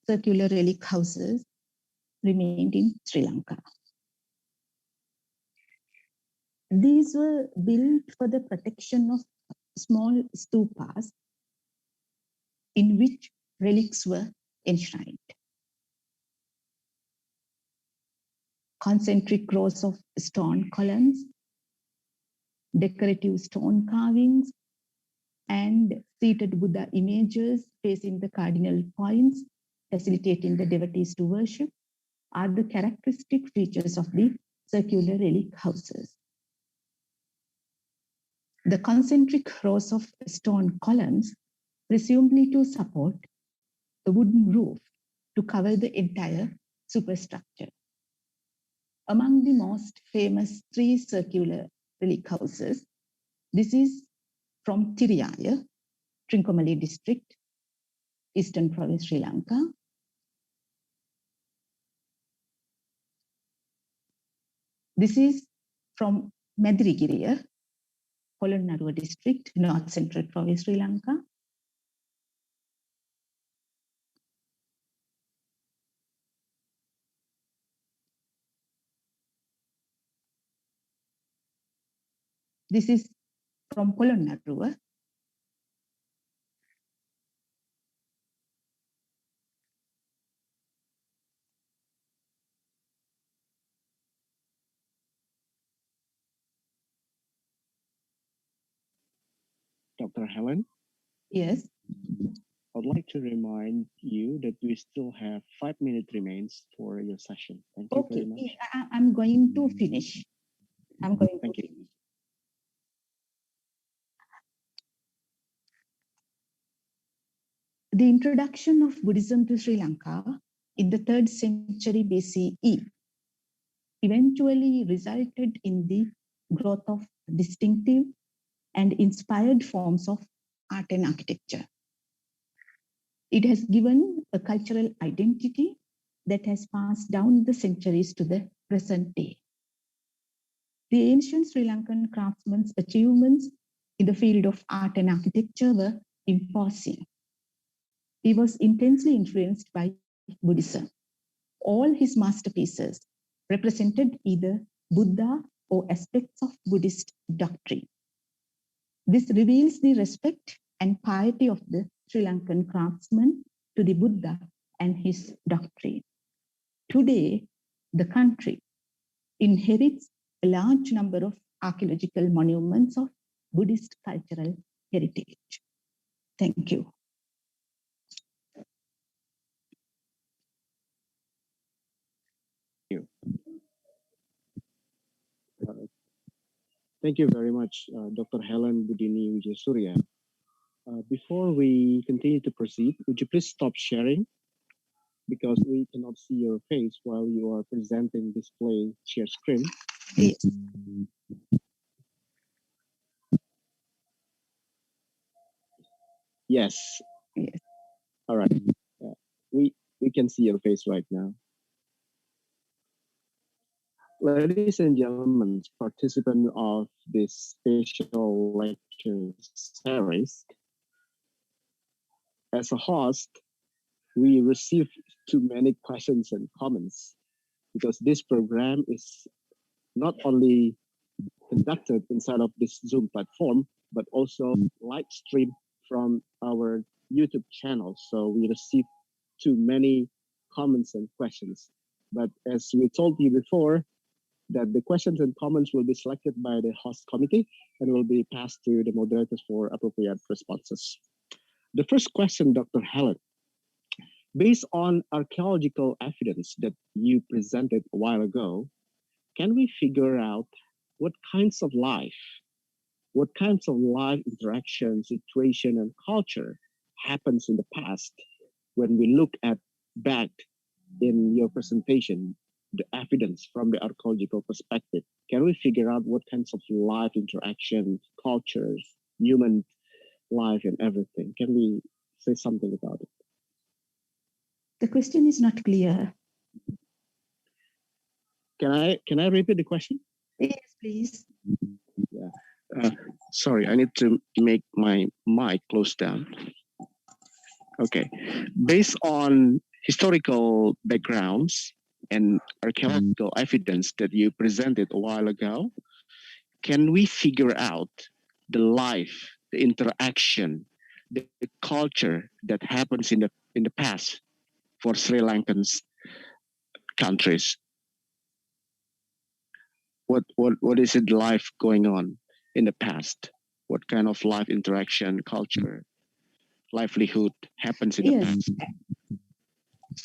circular relic houses remained in Sri Lanka. These were built for the protection of small stupas in which relics were enshrined. Concentric rows of stone columns, decorative stone carvings, and seated Buddha images facing the cardinal points, facilitating the devotees to worship, are the characteristic features of the circular relic houses. The concentric rows of stone columns, presumably to support the wooden roof to cover the entire superstructure. Among the most famous three circular relic houses, this is from Tiriyaya, Trincomalee district, Eastern Province, Sri Lanka. This is from Madirigiriya, Polonnaruwa district, North Central Province, Sri Lanka. This is from Polonnaruwa. Dr. Hellen, Yes. I'd like to remind you that we still have 5 minutes remains for your session. Thank you very Okay. much. I'm going to finish. I'm going Thank to you. finish. The introduction of Buddhism to Sri Lanka in the 3rd century BCE eventually resulted in the growth of distinctive and inspired forms of art and architecture. It has given a cultural identity that has passed down the centuries to the present day. The ancient Sri Lankan craftsmen's achievements in the field of art and architecture were imposing. He was intensely influenced by Buddhism. All his masterpieces represented either Buddha or aspects of Buddhist doctrine. This reveals the respect and piety of the Sri Lankan craftsman to the Buddha and his doctrine. Today, the country inherits a large number of archaeological monuments of Buddhist cultural heritage. Thank you. Thank you very much, Dr. Hellen Buddini Wijesuriya. Before we continue to proceed, would you please stop sharing? Because we cannot see your face while you are presenting display share screen. Yes. Yes. Yes. All right. We can see your face right now. Ladies and gentlemen, participants of this special lecture series, as a host, we received too many questions and comments because this program is not only conducted inside of this Zoom platform, but also live stream from our YouTube channel. So we received too many comments and questions. But as we told you before, that the questions and comments will be selected by the host committee and will be passed to the moderators for appropriate responses. The first question, Dr. Hellen, based on archaeological evidence that you presented a while ago, can we figure out what kinds of life interaction, situation, and culture happens in the past when we look at back in your presentation, the evidence from the archaeological perspective? Can we figure out what kinds of life interaction, cultures, human life, and everything? Can we say something about it? The question is not clear. Can I repeat the question? Yes, please. Yeah. Sorry, I need to make my mic close down. Okay. Based on historical backgrounds and archaeological evidence that you presented a while ago, can we figure out the life, the interaction, the culture that happens in the past for Sri Lankan countries? What is it life going on in the past? What kind of life interaction, culture, livelihood happens in the past?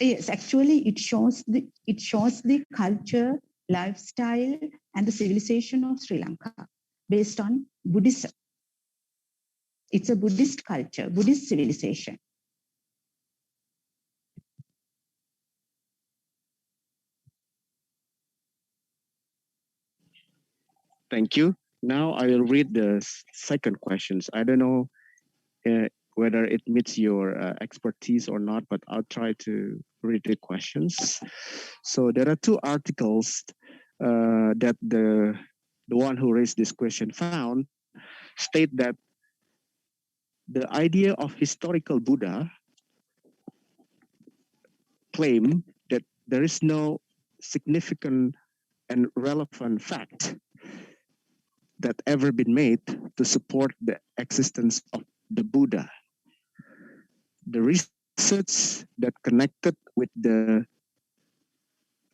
Yes, actually, it shows the culture, lifestyle, and the civilization of Sri Lanka based on Buddhism. It's a Buddhist culture, Buddhist civilization. Thank you. Now I will read the second questions. I don't know whether it meets your expertise or not, but I'll try to read the questions. So there are two articles that the one who raised this question found state that the idea of historical Buddha claim that there is no significant and relevant fact that ever been made to support the existence of the Buddha. The research that connected with the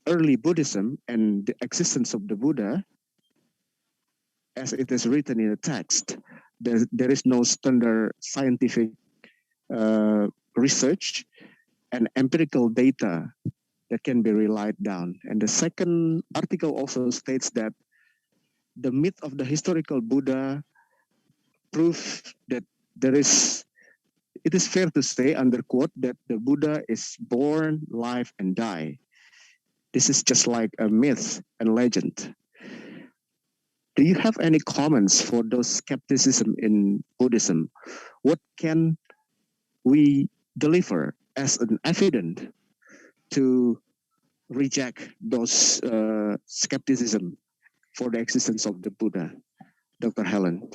early Buddhism and the existence of the Buddha, as it is written in the text, there is no standard scientific research and empirical data that can be relied on. And the second article also states that the myth of the historical Buddha proves that it is fair to say, under quote, that the Buddha is born, live, and die. This is just like a myth and legend. Do you have any comments for those skepticism in Buddhism? What can we deliver as an evidence to reject those skepticism for the existence of the Buddha? Dr. Hellen.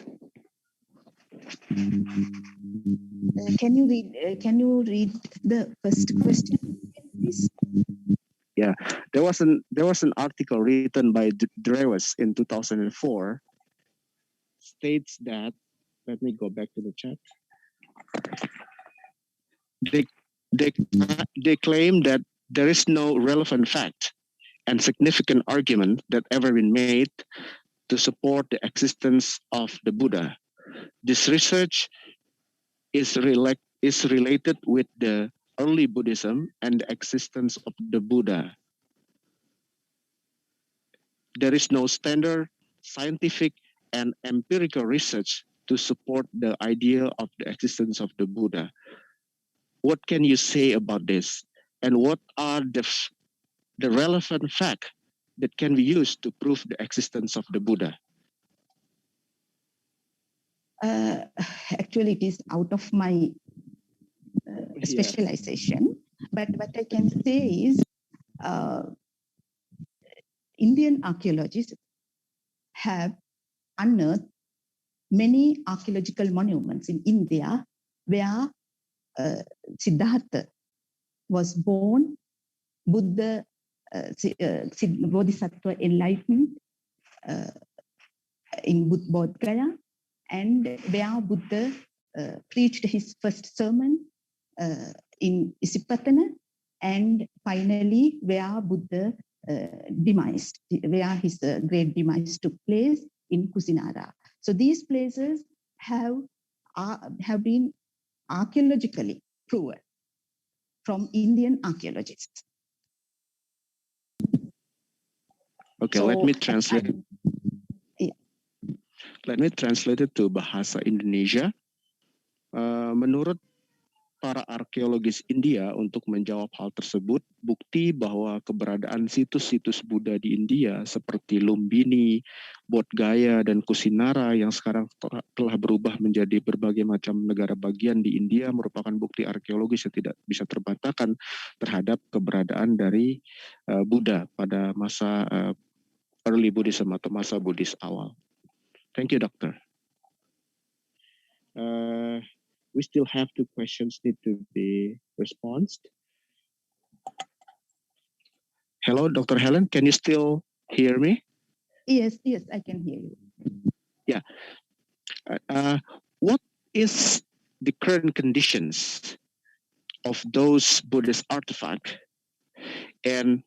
Can you read the first question, please? Yeah, there was an article written by Drewes in 2004 states that, let me go back to the chat. They claim that there is no relevant fact and significant argument that ever been made to support the existence of the Buddha. This research is related with the early Buddhism and the existence of the Buddha. There is no standard scientific and empirical research to support the idea of the existence of the Buddha. What can you say about this? And what are the relevant facts that can be used to prove the existence of the Buddha? Actually, it is out of my specialization, but what I can say is Indian archaeologists have unearthed many archaeological monuments in India where Siddhartha was born, Buddha, Bodhisattva enlightened in Bodh Gaya, and where Buddha preached his first sermon in Isipatana, and finally where Buddha demised, where his great demise took place in Kusinara. So these places have been archaeologically proven from Indian archaeologists. Okay, so, let me translate. Yeah. Let me translate it to bahasa Indonesia. Menurut para arkeologis India, untuk menjawab hal tersebut, bukti bahwa keberadaan situs-situs Buddha di India seperti Lumbini, Bodh Gaya, dan Kusinara yang sekarang telah berubah menjadi berbagai macam negara bagian di India merupakan bukti arkeologis yang tidak bisa terbantahkan terhadap keberadaan dari Buddha pada masa early Buddhism atau masa Buddhis awal. Thank you, Doctor. We still have 2 questions need to be responded. Hello, Dr. Hellen, can you still hear me? Yes, I can hear you. Yeah. What is the current conditions of those Buddhist artifacts, and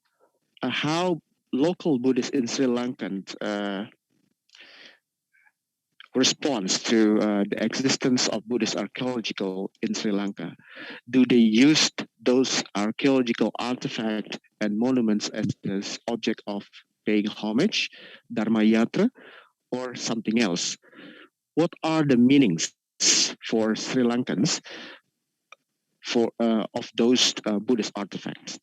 how local Buddhists in Sri Lanka response to the existence of Buddhist archaeological in Sri Lanka? Do they use those archaeological artifacts and monuments as the object of paying homage, Dharma Yatra, or something else? What are the meanings for Sri Lankans of those Buddhist artifacts?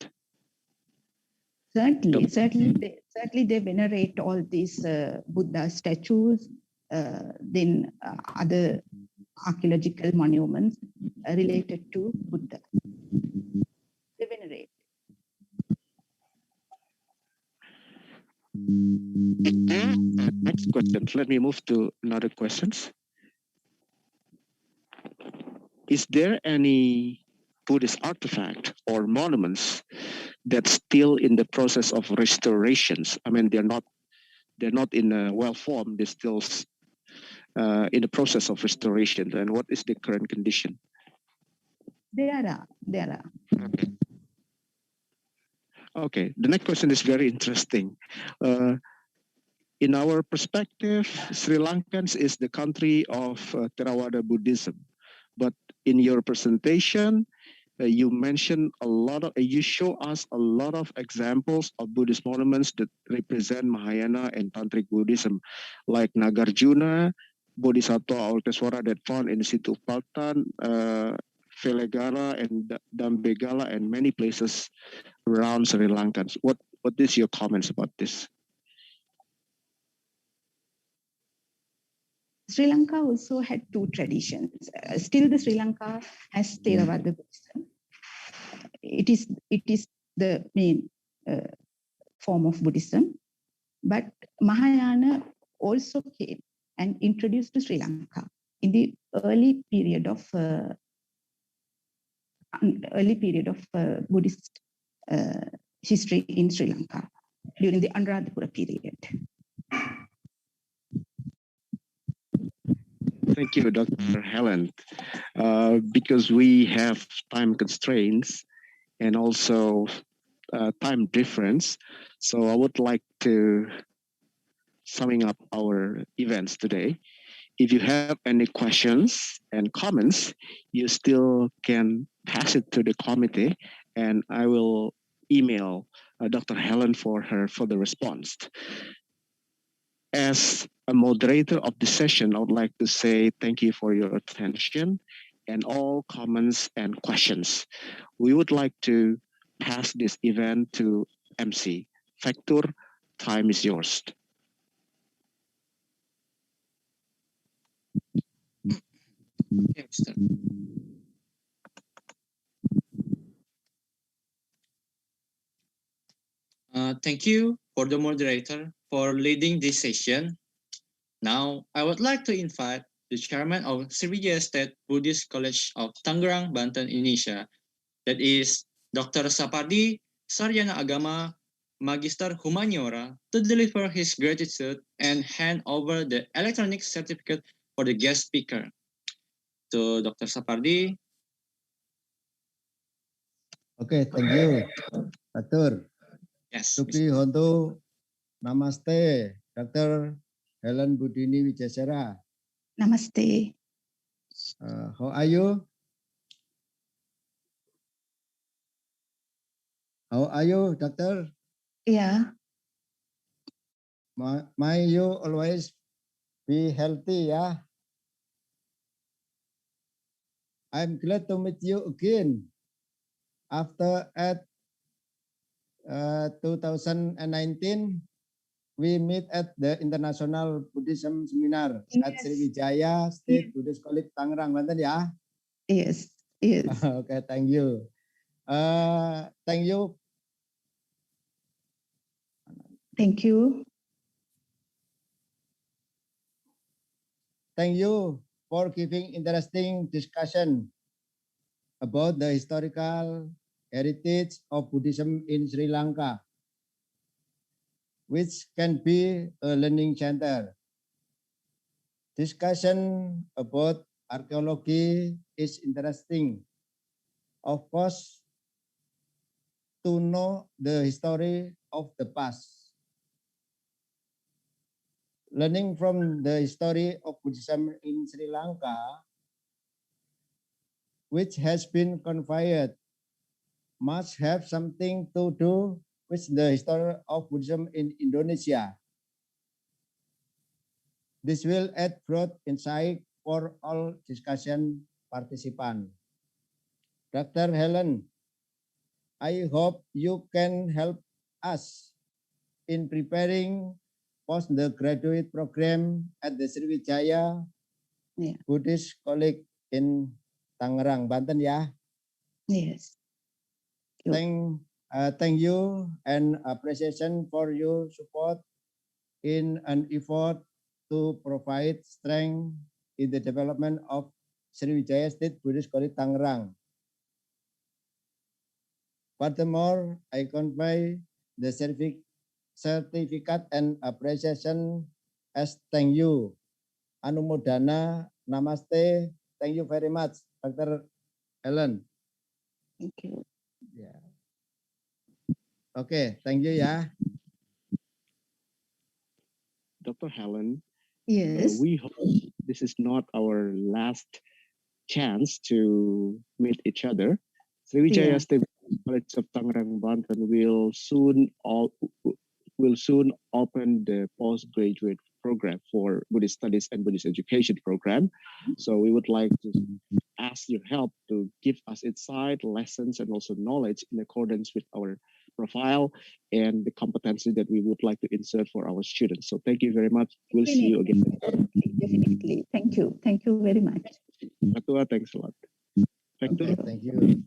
Certainly they venerate all these Buddha statues, then other archaeological monuments related to Buddha. They venerate. Next question. Let me move to another questions. Is there any Buddhist artifact or monuments that's still in the process of restorations? I mean, they're not in a well form. They're still in the process of restoration. And what is the current condition? There are. Okay. The next question is very interesting. in our perspective, Sri Lankans is the country of Theravada Buddhism. But in your presentation, you mentioned you show us a lot of examples of Buddhist monuments that represent Mahayana and Tantric Buddhism, like Nagarjuna, Bodhisattva Aulteswara that found in the city of Paltan, Velegala and Dambegala, and many places around Sri Lanka. What is your comments about this? Sri Lanka also had two traditions. Still, the Sri Lanka has Theravada Buddhism. It is the main form of Buddhism, but Mahayana also came and introduced to Sri Lanka in the early period of Buddhist history in Sri Lanka during the Anuradhapura period. Thank you, Dr. Hellen. Because we have time constraints and also time difference, so I would like to summing up our events today. If you have any questions and comments, you still can pass it to the committee, and I will email Dr. Hellen for her further response. As a moderator of the session, I would like to say thank you for your attention and all comments and questions. We would like to pass this event to MC. Factor, time is yours. Thank you for the moderator for leading this session. Now, I would like to invite the chairman of Sriwijaya State Buddhist College of Tangerang, Banten, Indonesia, that is Dr. Sapardi Sarjana Agama Magister Humaniora, to deliver his gratitude and hand over the electronic certificate for the guest speaker. To Dr. Sapardi. Okay, thank you, Dr. Yes. Supri Honto, Namaste, Dr. Hellen Buddhini Wijesuriya. Namaste. How are you? How are you, Doctor? Yeah. May you always be healthy, yeah? I'm glad to meet you again after at 2019. We meet at the International Buddhism Seminar at Sriwijaya State Buddhist College Tangerang, Banten, yeah? Yes. Yes. Okay, thank you. Thank you. Thank you. Thank you for giving interesting discussion about the historical heritage of Buddhism in Sri Lanka, which can be a learning center. Discussion about archaeology is interesting. Of course, to know the history of the past. Learning from the history of Buddhism in Sri Lanka, which has been conveyed, must have something to do with the history of Buddhism in Indonesia. This will add broad insight for all discussion participants. Dr. Hellen, I hope you can help us in preparing postgraduate program at the Sriwijaya Buddhist College in Tangerang, Banten, ya. Yes. Thank you and appreciation for your support in an effort to provide strength in the development of Sriwijaya State Buddhist College Tangerang. Furthermore, I convey the certificate and appreciation as thank you. Anumodana, namaste. Thank you very much, Dr. Hellen. Thank you. Yeah. Okay, thank you ya. Dr. Hellen, Yes. we hope this is not our last chance to meet each other. Sriwijaya Yeah. State College of Tangerang, Banten will soon open the postgraduate program for Buddhist Studies and Buddhist Education program. So we would like to ask your help to give us insight, lessons, and also knowledge in accordance with our profile and the competency that we would like to insert for our students. So thank you very much. We'll see you again. Definitely. Thank you. Thank you very much. Ketua, thanks a lot. Okay, thank you.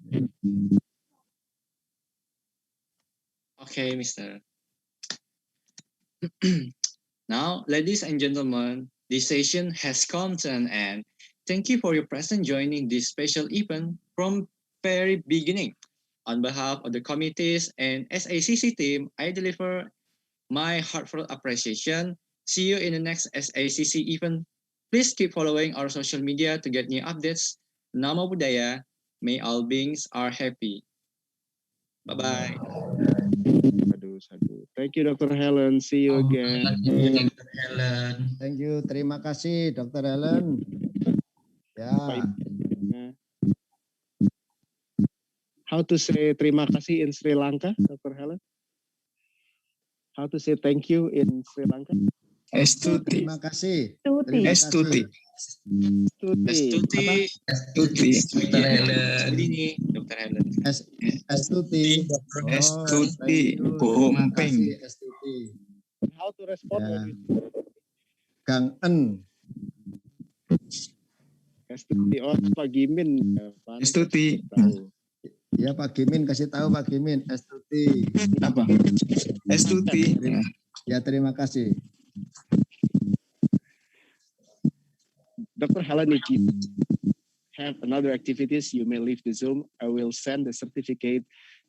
Okay, Mr. Now, ladies and gentlemen, this session has come to an end. Thank you for your presence joining this special event from very beginning. On behalf of the committees and SACC team, I deliver my heartfelt appreciation. See you in the next SACC event. Please keep following our social media to get new updates. Namo Buddhaya. May all beings are happy. Bye-bye. Thank you, Dr. Hellen. See you again. Dr. Hellen. Thank you. Terima kasih, Dr. Hellen. Ya. How to say terima kasih in Sri Lanka, Dr. Hellen? How to say thank you in Sri Lanka? Estuti. Terima kasih. Estuti. Estuti. Estuti. Dr. Hellen. Buddhini, Dr. Hellen. Estuti. Estuti. Bumping. Estuti. How to respond? Ya. Kang En. Estuti. Oh, Pak Gimin. Estuti. Ya Pak Gimin, kasih tahu Pak Gimin. Estuti. Apa? Estuti. Ya, terima kasih. Dr. Hellen, if you have another activities, you may leave the Zoom. I will send the certificate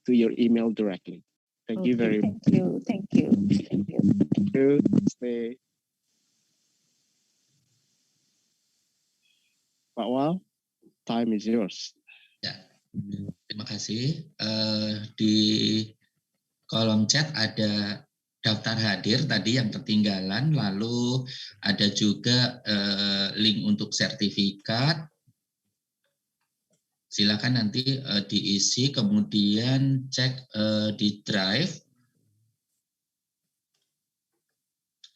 to your email directly. Thank you very much. Thank you. Thank you. Thank you. Thank you. Stay. Pak Wal, time is yours. Ya, terima kasih. Di kolom chat ada daftar hadir tadi yang ketinggalan, lalu ada juga link untuk sertifikat. Silakan nanti diisi, kemudian cek di drive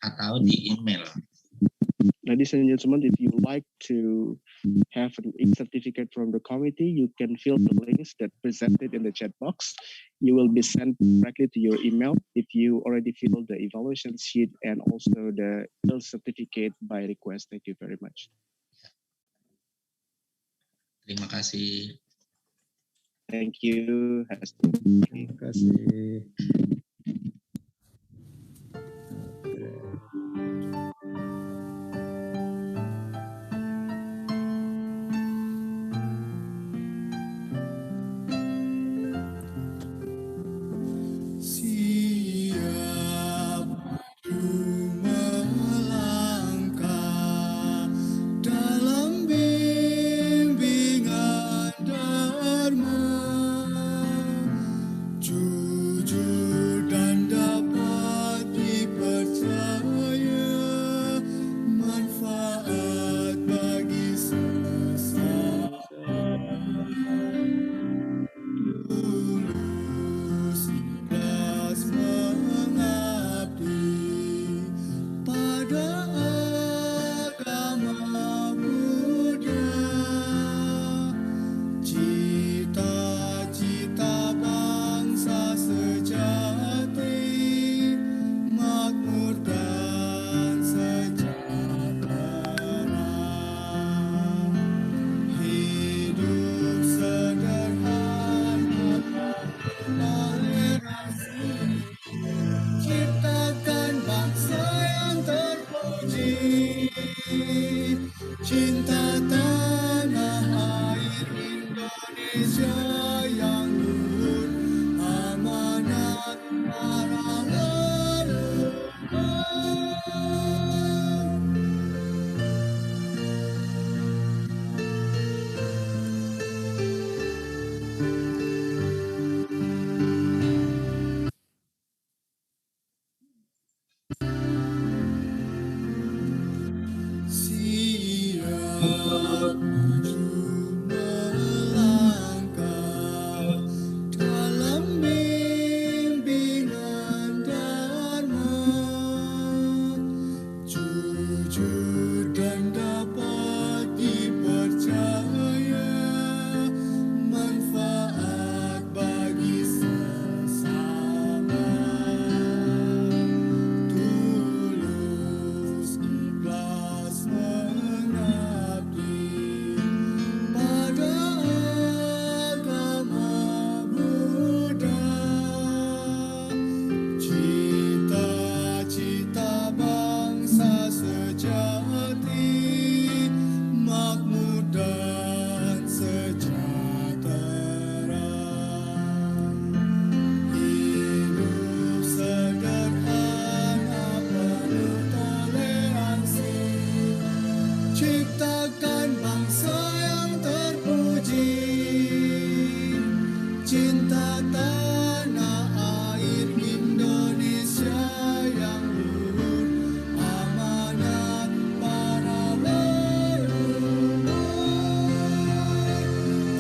atau di email. Ladies and gentlemen, if you would like to have an certificate from the committee, you can fill the links that presented in the chat box. You will be sent directly to your email if you already filled the evaluation sheet and also the certificate by request. Thank you very much. Terima kasih. Thank you. Terima kasih.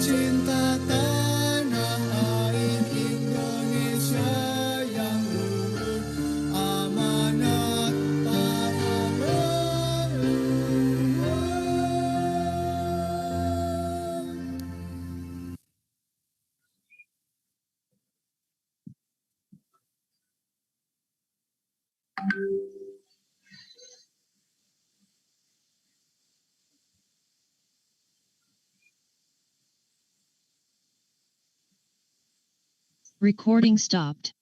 cinta tanah air Indonesia yang luhur, amanat para leluhur. Recording stopped.